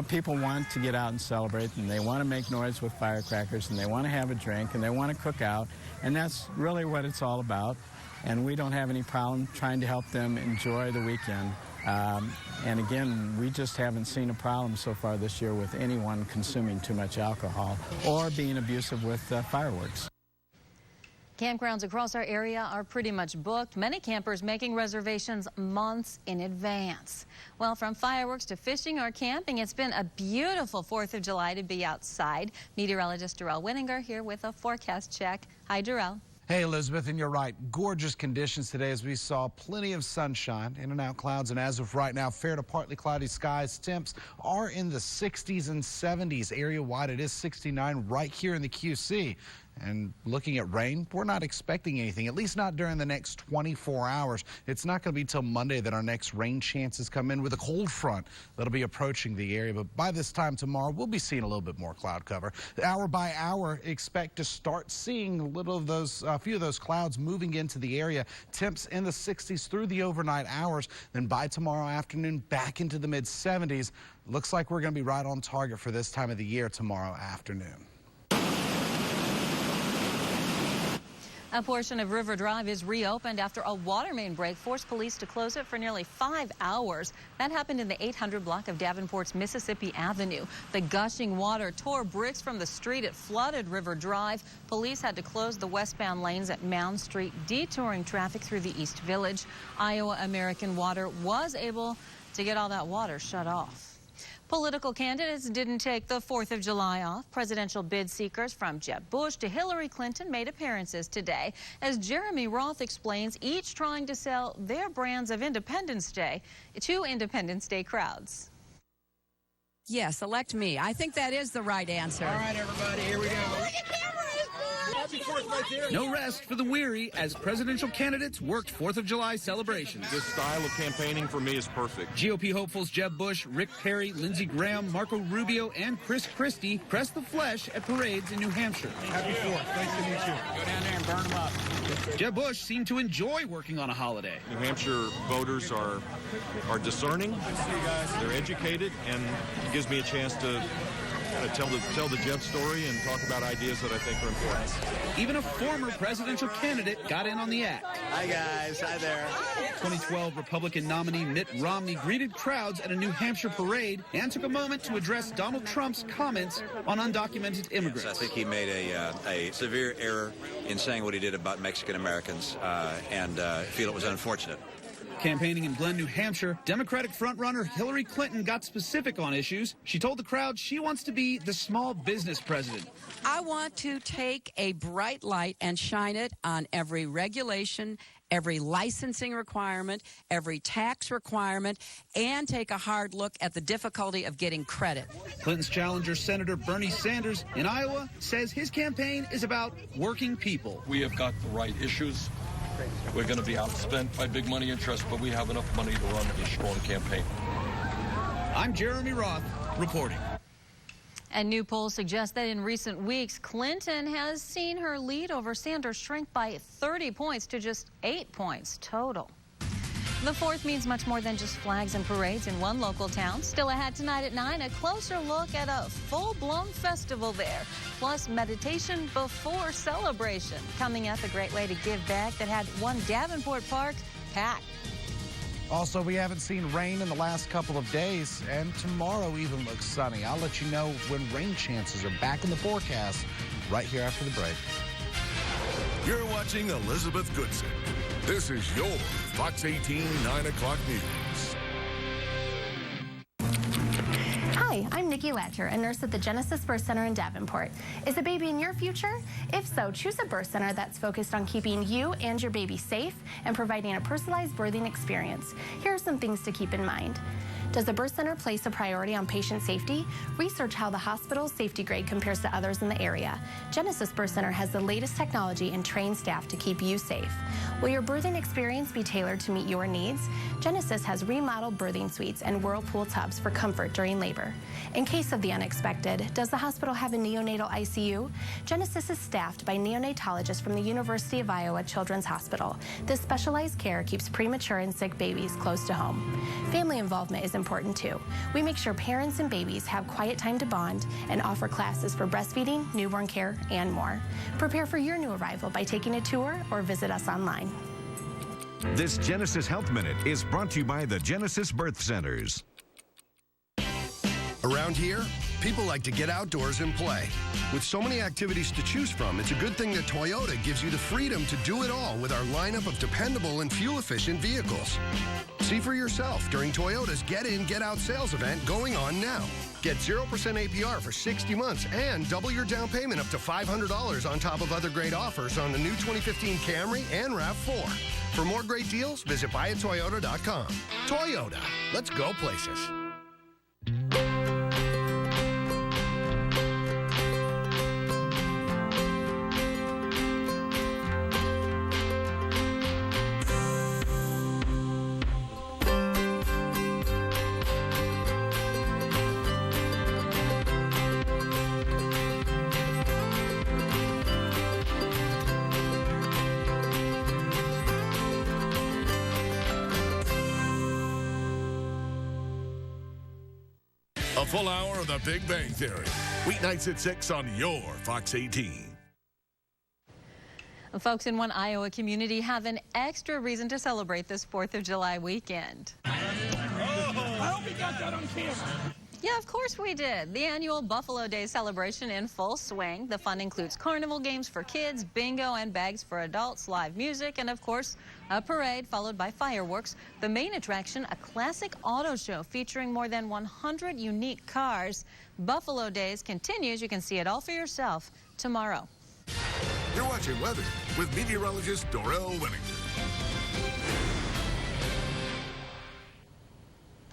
People want to get out and celebrate, and they want to make noise with firecrackers, and they want to have a drink, and they want to cook out, and that's really what it's all about. And we don't have any problem trying to help them enjoy the weekend. And again, we just haven't seen a problem so far this year with anyone consuming too much alcohol or being abusive with fireworks. Campgrounds across our area are pretty much booked. Many campers making reservations months in advance. Well, from fireworks to fishing or camping, it's been a beautiful 4th of July to be outside. Meteorologist Darrell Winninger here with a forecast check. Hi, Darrell. Hey, Elizabeth, and you're right. Gorgeous conditions today as we saw plenty of sunshine, in and out clouds, and as of right now, fair to partly cloudy skies. Temps are in the 60s and 70s. Area-wide, it is 69 right here in the QC. And looking at rain, we're not expecting anything, at least not during the next 24 hours. It's not going to be till Monday that our next rain chances come in with a cold front that'll be approaching the area. But by this time tomorrow, we'll be seeing a little bit more cloud cover. Hour by hour, expect to start seeing a few of those clouds moving into the area. Temps in the 60s through the overnight hours. Then by tomorrow afternoon, back into the mid-70s. Looks like we're going to be right on target for this time of the year tomorrow afternoon. A portion of River Drive is reopened after a water main break forced police to close it for nearly 5 hours. That happened in the 800 block of Davenport's Mississippi Avenue. The gushing water tore bricks from the street. It flooded River Drive. Police had to close the westbound lanes at Mound Street, detouring traffic through the East Village. Iowa American Water was able to get all that water shut off. Political candidates didn't take the 4th of July off. Presidential bid seekers from Jeb Bush to Hillary Clinton made appearances today. As Jeremy Roth explains, each trying to sell their brands of Independence Day to Independence Day crowds. Yes, elect me. I think that is the right answer. All right, everybody, here we go. No rest for the weary as presidential candidates worked 4th of July celebrations. This style of campaigning for me is perfect. GOP hopefuls Jeb Bush, Rick Perry, Lindsey Graham, Marco Rubio, and Chris Christie pressed the flesh at parades in New Hampshire. Happy 4th. Nice to meet you. Go down there and burn them up. Jeb Bush seemed to enjoy working on a holiday. New Hampshire voters are discerning, they're educated, and it gives me a chance to tell the Jeb story and talk about ideas that I think are important. Even a former presidential candidate got in on the act. Hi, guys. Hi there. 2012 Republican nominee Mitt Romney greeted crowds at a New Hampshire parade and took a moment to address Donald Trump's comments on undocumented immigrants. I think he made a severe error in saying what he did about Mexican Americans, and feel it was unfortunate. Campaigning in Glen, New Hampshire, Democratic frontrunner Hillary Clinton got specific on issues. She told the crowd she wants to be the small business president. I want to take a bright light and shine it on every regulation, every licensing requirement, every tax requirement, and take a hard look at the difficulty of getting credit. Clinton's challenger, Senator Bernie Sanders in Iowa, says his campaign is about working people. We have got the right issues. We're going to be outspent by big money interests, but we have enough money to run a strong campaign. I'm Jeremy Roth, reporting. And new polls suggest that in recent weeks, Clinton has seen her lead over Sanders shrink by 30 points to just 8 points total. The 4th means much more than just flags and parades in one local town. Still ahead tonight at 9, a closer look at a full-blown festival there. Plus, meditation before celebration. Coming up, a great way to give back that had one Davenport Park packed. Also, we haven't seen rain in the last couple of days, and tomorrow even looks sunny. I'll let you know when rain chances are back in the forecast right here after the break. You're watching Elizabeth Goodson. This is your Fox 18 9 o'clock news. Hi, I'm Nikki Latcher, a nurse at the Genesis Birth Center in Davenport. Is a baby in your future? If so, choose a birth center that's focused on keeping you and your baby safe and providing a personalized birthing experience. Here are some things to keep in mind. Does the birth center place a priority on patient safety? Research how the hospital's safety grade compares to others in the area. Genesis Birth Center has the latest technology and trained staff to keep you safe. Will your birthing experience be tailored to meet your needs? Genesis has remodeled birthing suites and whirlpool tubs for comfort during labor. In case of the unexpected, does the hospital have a neonatal ICU? Genesis is staffed by neonatologists from the University of Iowa Children's Hospital. This specialized care keeps premature and sick babies close to home. Family involvement is important too. We make sure parents and babies have quiet time to bond and offer classes for breastfeeding, newborn care, and more. Prepare for your new arrival by taking a tour or visit us online. This Genesis Health Minute is brought to you by the Genesis Birth Centers. Around here, people like to get outdoors and play. With so many activities to choose from, it's a good thing that Toyota gives you the freedom to do it all with our lineup of dependable and fuel-efficient vehicles. See for yourself during Toyota's Get In, Get Out sales event going on now. Get 0% APR for 60 months and double your down payment up to $500 on top of other great offers on the new 2015 Camry and RAV4. For more great deals, visit buyatoyota.com. Toyota, let's go places. A full hour of The Big Bang Theory. Weeknights at 6 on your Fox 18. Folks in one Iowa community have an extra reason to celebrate this 4th of July weekend. I hope you got that on camera. Yeah, of course we did. The annual Buffalo Day celebration in full swing. The fun includes carnival games for kids, bingo and bags for adults, live music, and of course, a parade followed by fireworks. The main attraction, a classic auto show featuring more than 100 unique cars. Buffalo Days continues. You can see it all for yourself tomorrow. You're watching weather with meteorologist Dorell Wennington.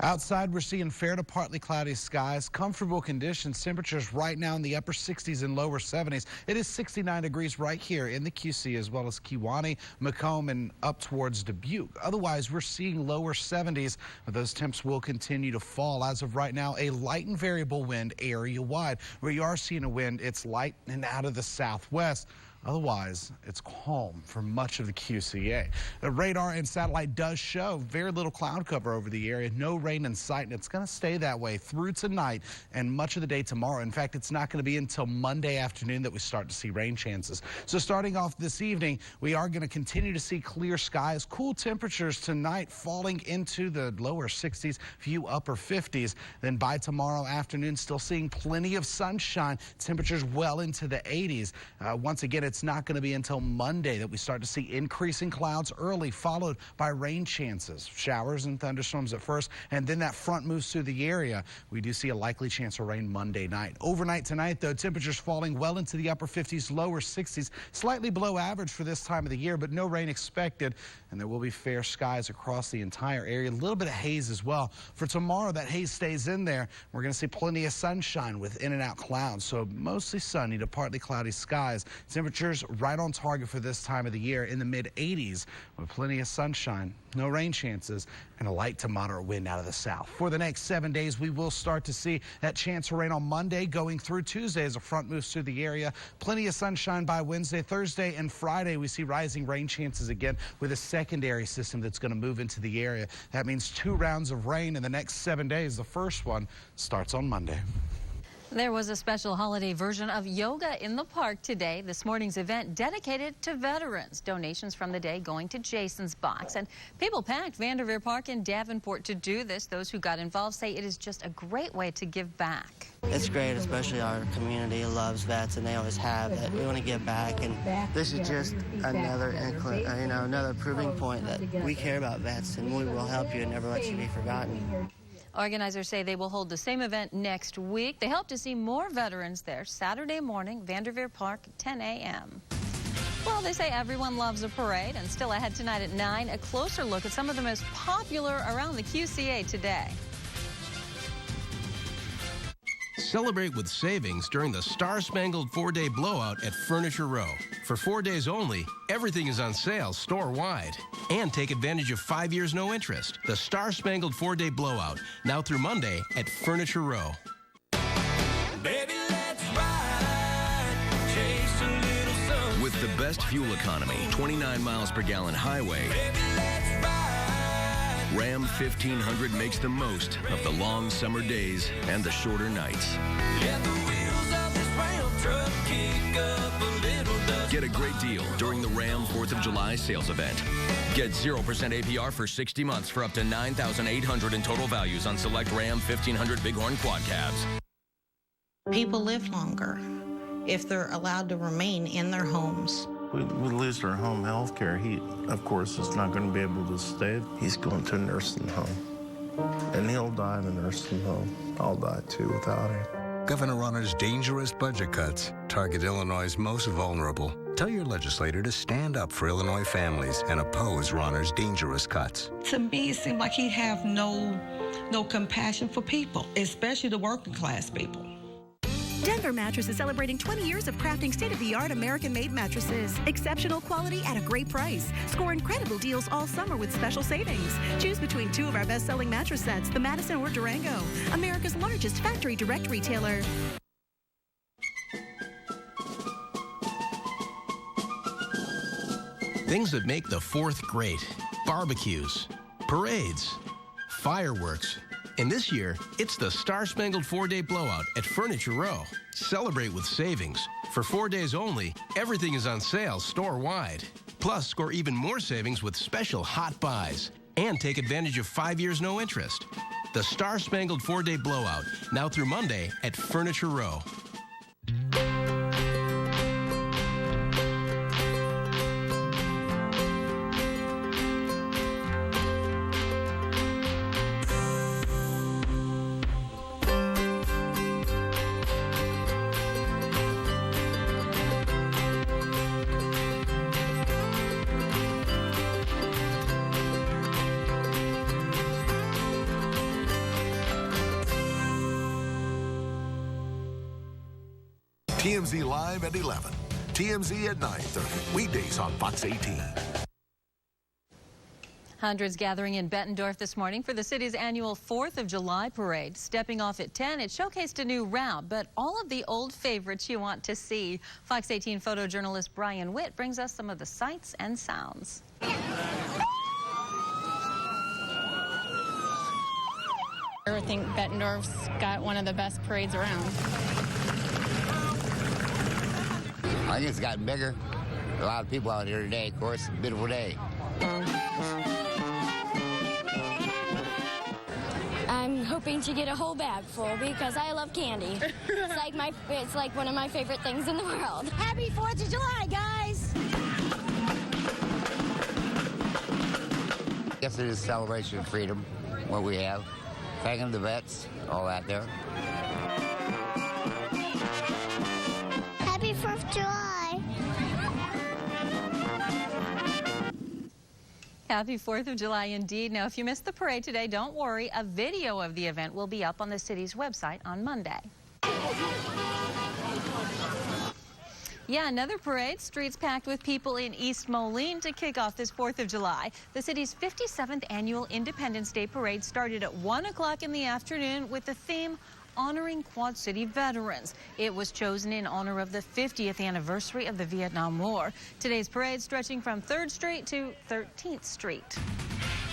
Outside, we're seeing fair to partly cloudy skies, comfortable conditions, temperatures right now in the upper 60s and lower 70s. It is 69 degrees right here in the QC, as well as Kewanee, Macomb, and up towards Dubuque. Otherwise, we're seeing lower 70s, but those temps will continue to fall. As of right now, a light and variable wind area-wide. Where you are seeing a wind, it's light and out of the southwest. Otherwise, it's calm for much of the QCA. The radar and satellite does show very little cloud cover over the area, no rain in sight, and it's going to stay that way through tonight and much of the day tomorrow. In fact, it's not going to be until Monday afternoon that we start to see rain chances. So starting off this evening, we are going to continue to see clear skies, cool temperatures tonight falling into the lower 60s, few upper 50s. Then by tomorrow afternoon, still seeing plenty of sunshine, temperatures well into the 80s. Once again, it's not going to be until Monday that we start to see increasing clouds early, followed by rain chances, showers and thunderstorms at first, and then that front moves through the area. We do see a likely chance of rain Monday night. Overnight tonight, though, temperatures falling well into the upper 50s, lower 60s, slightly below average for this time of the year, but no rain expected, and there will be fair skies across the entire area. A little bit of haze as well. For tomorrow, that haze stays in there. We're going to see plenty of sunshine with in and out clouds, so mostly sunny to partly cloudy skies. Temperatures right on target for this time of the year in the mid-80s with plenty of sunshine, no rain chances, and a light to moderate wind out of the south. For the next 7 days, we will start to see that chance of rain on Monday going through Tuesday as a front moves through the area. Plenty of sunshine by Wednesday, Thursday, and Friday. We see rising rain chances again with a secondary system that's going to move into the area. That means 2 rounds of rain in the next 7 days. The first one starts on Monday. There was a special holiday version of yoga in the park today. This morning's event dedicated to veterans. Donations from the day going to Jason's box. And people packed Vanderveer Park in Davenport to do this. Those who got involved say it is just a great way to give back. It's great, especially our community loves vets, and they always have it. We want to give back, and this is just another another proving point that we care about vets, and we will help you and never let you be forgotten. Organizers say they will hold the same event next week. They hope to see more veterans there Saturday morning, Vanderveer Park, 10 a.m. Well, they say everyone loves a parade, and still ahead tonight at 9, a closer look at some of the most popular around the QCA today. Celebrate with savings during the Star-Spangled 4-Day Blowout at Furniture Row. For 4 days only, everything is on sale store-wide. And take advantage of 5 years no interest. The Star-Spangled 4-Day Blowout, now through Monday at Furniture Row. Baby, let's ride, chase a little sun. With the best fuel economy, 29 miles per gallon highway, Baby, let's ride. Ram 1500 makes the most of the long summer days and the shorter nights. Let the wheels of this Ram truck kick up a little dust. Get a great deal during the Ram 4th of July sales event. Get 0% APR for 60 months for up to $9,800 in total values on select Ram 1500 Bighorn quad cabs. People live longer if they're allowed to remain in their homes. We lose our home health care. He, of course, is not going to be able to stay. He's going to a nursing home. And he'll die in a nursing home. I'll die, too, without him. Governor Rauner's dangerous budget cuts target Illinois' most vulnerable. Tell your legislator to stand up for Illinois families and oppose Rauner's dangerous cuts. To me, it seemed like he'd have no compassion for people, especially the working class people. Denver Mattress is celebrating 20 years of crafting state-of-the-art American-made mattresses. Exceptional quality at a great price. Score incredible deals all summer with special savings. Choose between 2 of our best-selling mattress sets, the Madison or Durango, America's largest factory direct retailer. Things that make the 4th great. Barbecues, parades, fireworks. And this year, it's the Star-Spangled 4-Day Blowout at Furniture Row. Celebrate with savings. For 4 days only, everything is on sale store-wide. Plus, score even more savings with special hot buys. And take advantage of 5 years no interest. The Star-Spangled 4-Day Blowout, now through Monday at Furniture Row. TMZ Live at 11. TMZ at 9:30. Weekdays on Fox 18. Hundreds gathering in Bettendorf this morning for the city's annual 4th of July parade. Stepping off at 10, it showcased a new route, but all of the old favorites you want to see. Fox 18 photojournalist Brian Witt brings us some of the sights and sounds. I think Bettendorf's got one of the best parades around. I think it's gotten bigger. A lot of people out here today, of course. A beautiful day. I'm hoping to get a whole bag full because I love candy. It's like one of my favorite things in the world. Happy 4th of July, guys! I guess it is a celebration of freedom, what we have. Thanking the vets, all that there. Happy 4th of July! Happy 4th of July indeed. Now, if you missed the parade today, don't worry. A video of the event will be up on the city's website on Monday. Yeah, another parade. Streets packed with people in East Moline to kick off this 4th of July. The city's 57th annual Independence Day parade started at 1 o'clock in the afternoon with the theme honoring Quad City veterans. It was chosen in honor of the 50th anniversary of the Vietnam War. Today's parade stretching from 3rd Street to 13th Street.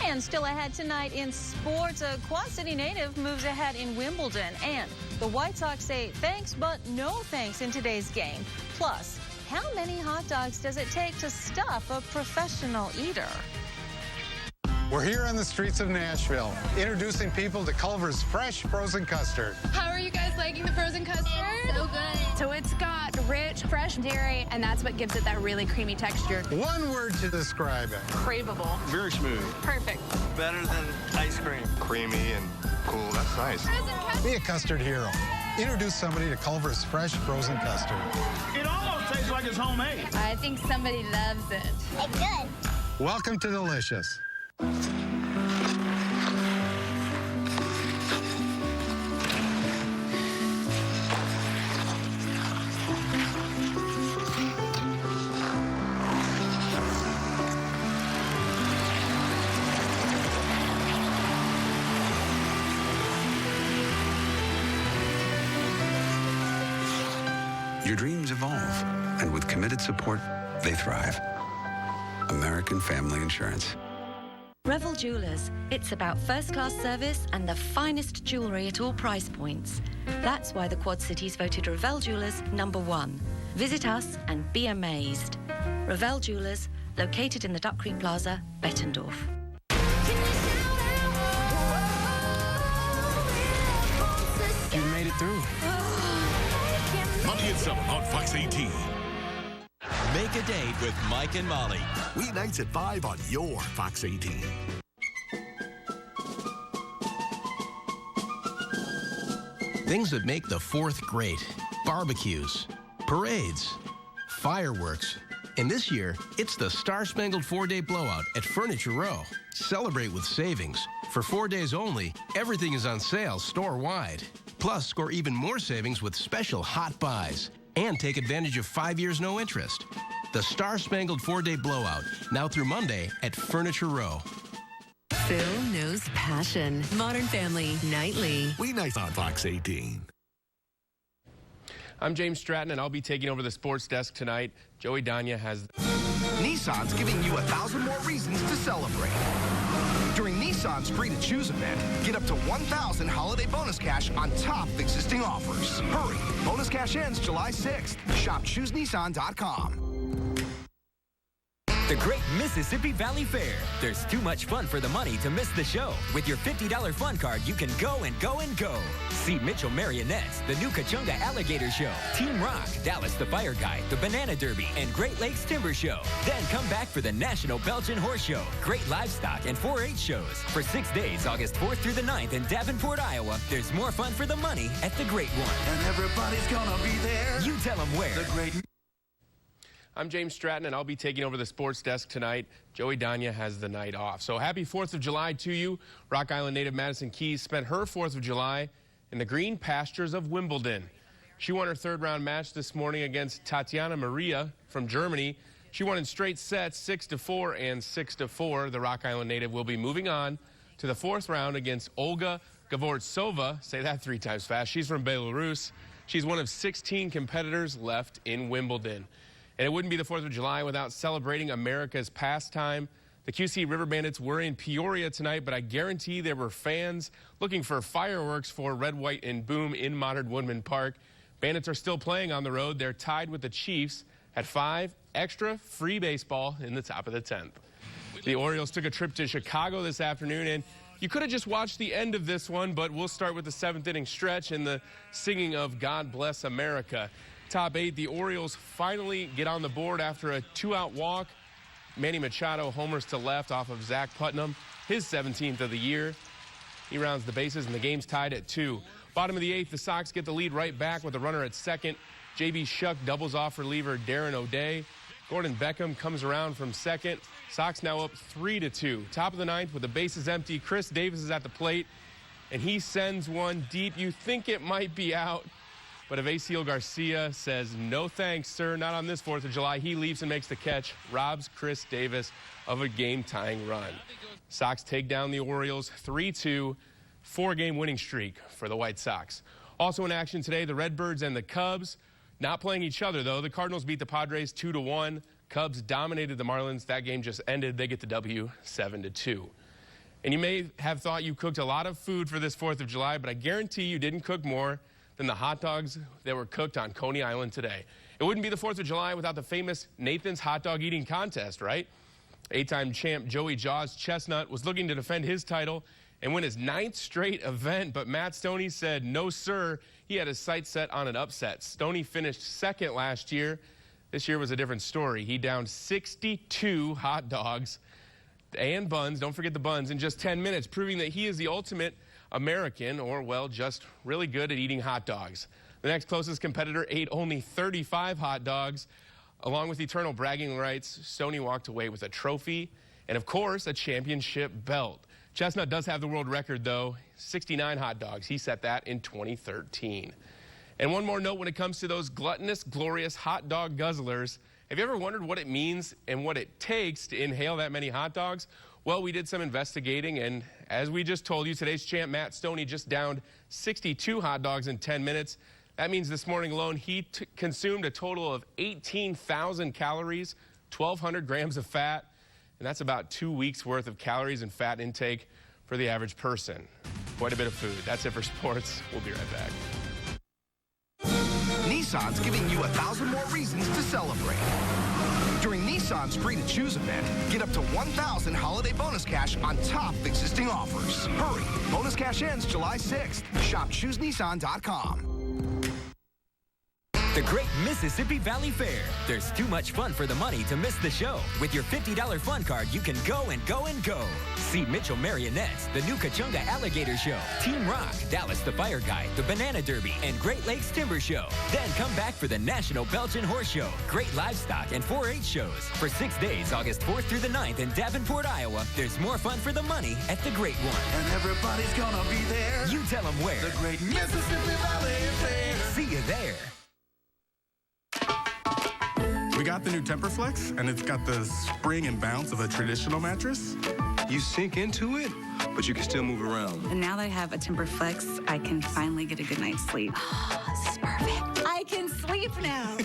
And still ahead tonight in sports, a Quad City native moves ahead in Wimbledon. And the White Sox say thanks but no thanks in today's game. Plus, how many hot dogs does it take to stuff a professional eater? We're here on the streets of Nashville, introducing people to Culver's fresh frozen custard. How are you guys liking the frozen custard? It's so good. So it's got rich, fresh dairy, and that's what gives it that really creamy texture. One word to describe it. Craveable. Very smooth. Perfect. Better than ice cream. Creamy and cool. That's nice. Be a custard hero. Introduce somebody to Culver's fresh frozen custard. It almost tastes like it's homemade. I think somebody loves it. It's good. Welcome to Delicious. Your dreams evolve, and with committed support, they thrive. American Family Insurance. Revel Jewelers. It's about first-class service and the finest jewellery at all price points. That's why the Quad Cities voted Revel Jewelers #1. Visit us and be amazed. Revel Jewelers, located in the Duck Creek Plaza, Bettendorf. You made it through. Monday at 7 on Fox 18. Make a date with Mike and Molly. Weeknights at 5 on your Fox 18. Things that make the 4th great. Barbecues, parades, fireworks. And this year, it's the Star-Spangled 4-Day Blowout at Furniture Row. Celebrate with savings. For 4 days only, everything is on sale store-wide. Plus, score even more savings with special hot buys. And take advantage of 5 years no interest. The Star-Spangled 4-Day Blowout, now through Monday at Furniture Row. Phil knows passion. Modern Family, nightly. Weeknights on Fox 18. I'm James Stratton, and I'll be taking over the sports desk tonight. Joey Danya has... Nissan's giving you 1,000 more reasons to celebrate. During Nissan's Free to Choose event, get up to 1,000 holiday bonus cash on top of existing offers. Hurry, bonus cash ends July 6th. Shop ChooseNissan.com. The Great Mississippi Valley Fair. There's too much fun for the money to miss the show. With your $50 fun card, you can go and go and go. See Mitchell Marionettes, the new Kachunga Alligator Show, Team Rock, Dallas the Fire Guy, the Banana Derby, and Great Lakes Timber Show. Then come back for the National Belgian Horse Show, great livestock, and 4-H shows. For 6 days, August 4th through the 9th in Davenport, Iowa, there's more fun for the money at the Great One. And everybody's gonna be there. You tell them where. The Great. I'm James Stratton, and I'll be taking over the sports desk tonight. Joey Danya has the night off. So happy 4th of July to you. Rock Island native Madison Keys spent her 4th of July in the green pastures of Wimbledon. She won her 3rd-round match this morning against Tatiana Maria from Germany. She won in straight sets, 6-4 and 6-4. The Rock Island native will be moving on to the 4th round against Olga Gavortsova. Say that 3 times fast. She's from Belarus. She's one of 16 competitors left in Wimbledon. And it wouldn't be the 4th of July without celebrating America's pastime. The QC River Bandits were in Peoria tonight, but I guarantee there were fans looking for fireworks for Red, White, and Boom in Modern Woodman Park. Bandits are still playing on the road. They're tied with the Chiefs at 5 extra free baseball in the top of the 10th. The Orioles took a trip to Chicago this afternoon, and you could have just watched the end of this one, but we'll start with the 7th inning stretch and the singing of God Bless America. Top 8, the Orioles finally get on the board after a 2-out walk. Manny Machado homers to left off of Zach Putnam, his 17th of the year. He rounds the bases, and the game's tied at 2. Bottom of the 8th, the Sox get the lead right back with a runner at second. J.B. Shuck doubles off reliever Darren O'Day. Gordon Beckham comes around from second. Sox now up 3-2. Top of the 9th with the bases empty. Chris Davis is at the plate, and he sends one deep. You think it might be out, but Evasiel Garcia says, no thanks, sir, not on this 4th of July. He leaps and makes the catch, robs Chris Davis of a game-tying run. Sox take down the Orioles 3-2, 4-game winning streak for the White Sox. Also in action today, the Redbirds and the Cubs. Not playing each other, though. The Cardinals beat the Padres 2-1. Cubs dominated the Marlins. That game just ended. They get the W 7-2. And you may have thought you cooked a lot of food for this 4th of July, but I guarantee you didn't cook more than the hot dogs that were cooked on Coney Island today. It wouldn't be the 4th of July without the famous Nathan's Hot Dog Eating Contest, right? 8-time champ Joey Jaws Chestnut was looking to defend his title and win his 9th straight event, but Matt Stoney said no, sir. He had his sights set on an upset. Stoney finished 2nd last year. This year was a different story. He downed 62 hot dogs and buns, don't forget the buns, in just 10 minutes, proving that he is the ultimate American, or, well, just really good at eating hot dogs. The next closest competitor ate only 35 hot dogs. Along with eternal bragging rights, Stoney walked away with a trophy and, of course, a championship belt. Chestnut does have the world record, though, 69 hot dogs. He set that in 2013. And one more note when it comes to those gluttonous, glorious hot dog guzzlers. Have you ever wondered what it means and what it takes to inhale that many hot dogs? Well, we did some investigating, and as we just told you, today's champ Matt Stoney just downed 62 hot dogs in 10 minutes. That means this morning alone, he consumed a total of 18,000 calories, 1,200 grams of fat, and that's about 2 weeks worth of calories and fat intake for the average person. Quite a bit of food. That's it for sports. We'll be right back. Nissan's giving you 1,000 more reasons to celebrate. During Nissan's Free to Choose event, get up to 1,000 holiday bonus cash on top of existing offers. Hurry, bonus cash ends July 6th. Shop ChooseNissan.com. The Great Mississippi Valley Fair. There's too much fun for the money to miss the show. With your $50 fun card, you can go and go and go. See Mitchell Marionettes, the new Kachunga Alligator Show, Team Rock, Dallas the Fire Guy, the Banana Derby, and Great Lakes Timber Show. Then come back for the National Belgian Horse Show, great livestock, and 4-H shows. For 6 days, August 4th through the 9th in Davenport, Iowa, there's more fun for the money at the Great One. And everybody's gonna be there. You tell them where. The Great Mississippi Valley Fair. See you there. We got the new Temperflex, and it's got the spring and bounce of a traditional mattress. You sink into it, but you can still move around. And now that I have a Temperflex, I can finally get a good night's sleep. Oh, this is perfect. I can sleep now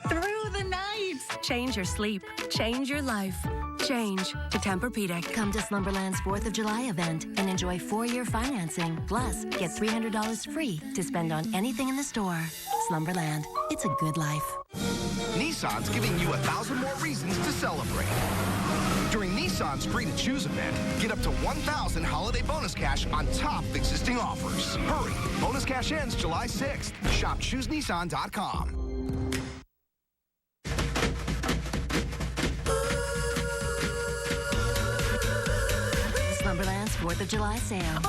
through the night. Change your sleep. Change your life. Change to Tempur-Pedic. Come to Slumberland's 4th of July event and enjoy 4-year financing. Plus, get $300 free to spend on anything in the store. Slumberland. It's a good life. Nissan's giving you 1,000 more reasons to celebrate. During Nissan's Free to Choose event, get up to 1,000 holiday bonus cash on top of existing offers. Hurry, bonus cash ends July 6th. Shop ChooseNissan.com. Slumberland's 4th of July sale.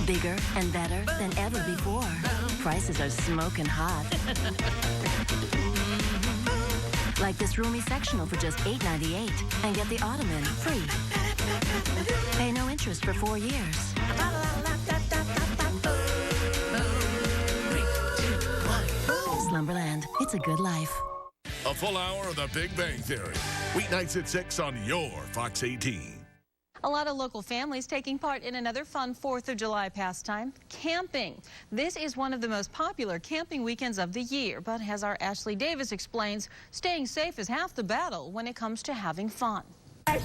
Bigger and better than ever before. Prices are smoking hot. Like this roomy sectional for just $8.98 and get the Ottoman free. Pay no interest for 4 years. Slumberland, it's a good life. A full hour of The Big Bang Theory. Weeknights at 6 on your Fox 18. A lot of local families taking part in another fun 4th of July pastime, camping. This is one of the most popular camping weekends of the year, but as our Ashley Davis explains, staying safe is half the battle when it comes to having fun. At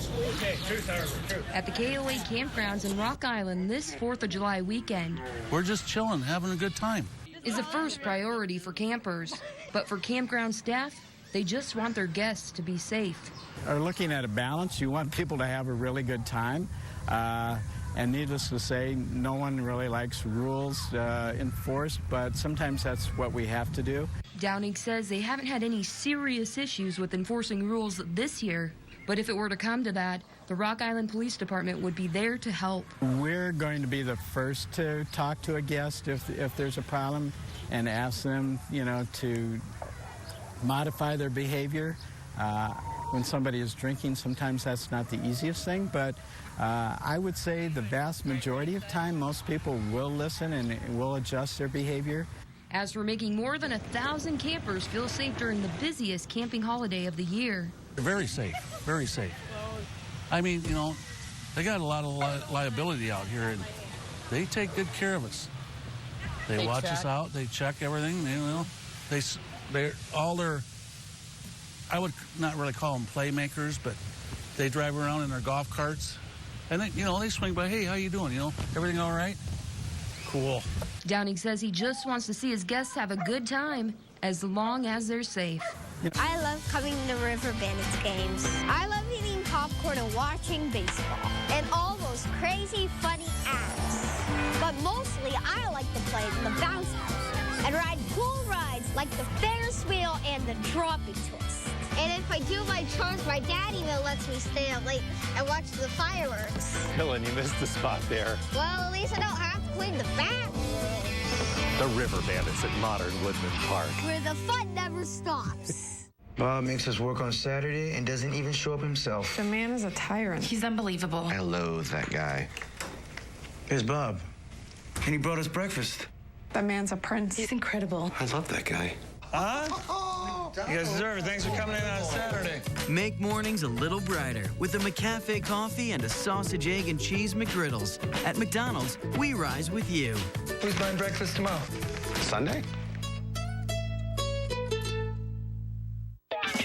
the KOA campgrounds in Rock Island this 4th of July weekend. We're just chilling, having a good time. Is a first priority for campers, but for campground staff, they just want their guests to be safe. Are looking at a balance. You want people to have a really good time. And needless to say, no one really likes rules enforced, but sometimes that's what we have to do. Downing says they haven't had any serious issues with enforcing rules this year, but if it were to come to that, the Rock Island Police Department would be there to help. We're going to be the first to talk to a guest if there's a problem and ask them, to modify their behavior. When somebody is drinking, sometimes that's not the easiest thing, but I would say the vast majority of time, most people will listen and will adjust their behavior. As for making more than 1,000 campers feel safe during the busiest camping holiday of the year. Very safe, very safe. I mean, they got a lot of liability out here, and they take good care of us. They watch us out, they check everything, they're all their, I would not really call them playmakers, but they drive around in their golf carts And then, they swing by, hey, how you doing? Everything all right? Cool. Downing says he just wants to see his guests have a good time as long as they're safe. I love coming to River Bandits games. I love eating popcorn and watching baseball. And all those crazy, funny acts. But mostly, I like to play in the bounce house and ride cool rides like the Ferris wheel and the dropping twist. And if I do my chores, my dad even lets me stay up late and watch the fireworks. Dylan, you missed the spot there. Well, at least I don't have to clean the bathroom. The River Bandits at Modern Woodland Park. Where the fun never stops. Bob makes us work on Saturday and doesn't even show up himself. The man is a tyrant. He's unbelievable. I loathe that guy. Here's Bob. And he brought us breakfast. That man's a prince. He's incredible. I love that guy. Huh? You guys deserve it. Thanks for coming in on Saturday. Make mornings a little brighter with a McCafe coffee and a sausage, egg, and cheese McGriddles. At McDonald's, we rise with you. Who's buying breakfast tomorrow? Sunday?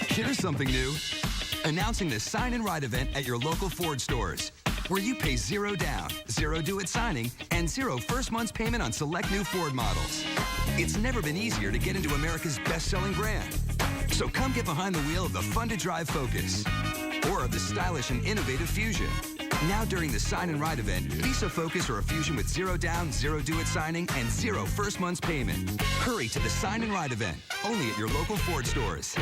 Here's something new. Announcing the Sign and Ride event at your local Ford stores, where you pay $0 down, $0 due at signing, and $0 first month's payment on select new Ford models. It's never been easier to get into America's best-selling brand. So come get behind the wheel of the fun-to-drive Focus or of the stylish and innovative Fusion. Now during the Sign and Ride event, lease a Focus or a Fusion with $0 down, $0 due at signing, and $0 first month's payment. Hurry to the Sign and Ride event, only at your local Ford stores.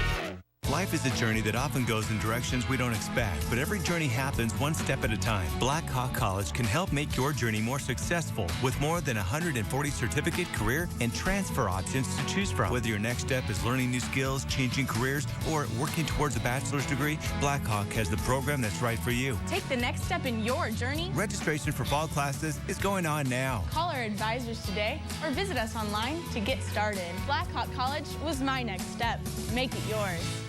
Life is a journey that often goes in directions we don't expect, but every journey happens one step at a time. Black Hawk College can help make your journey more successful with more than 140 certificate, career, and transfer options to choose from. Whether your next step is learning new skills, changing careers, or working towards a bachelor's degree, Black Hawk has the program that's right for you. Take the next step in your journey. Registration for fall classes is going on now. Call our advisors today or visit us online to get started. Black Hawk College was my next step. Make it yours.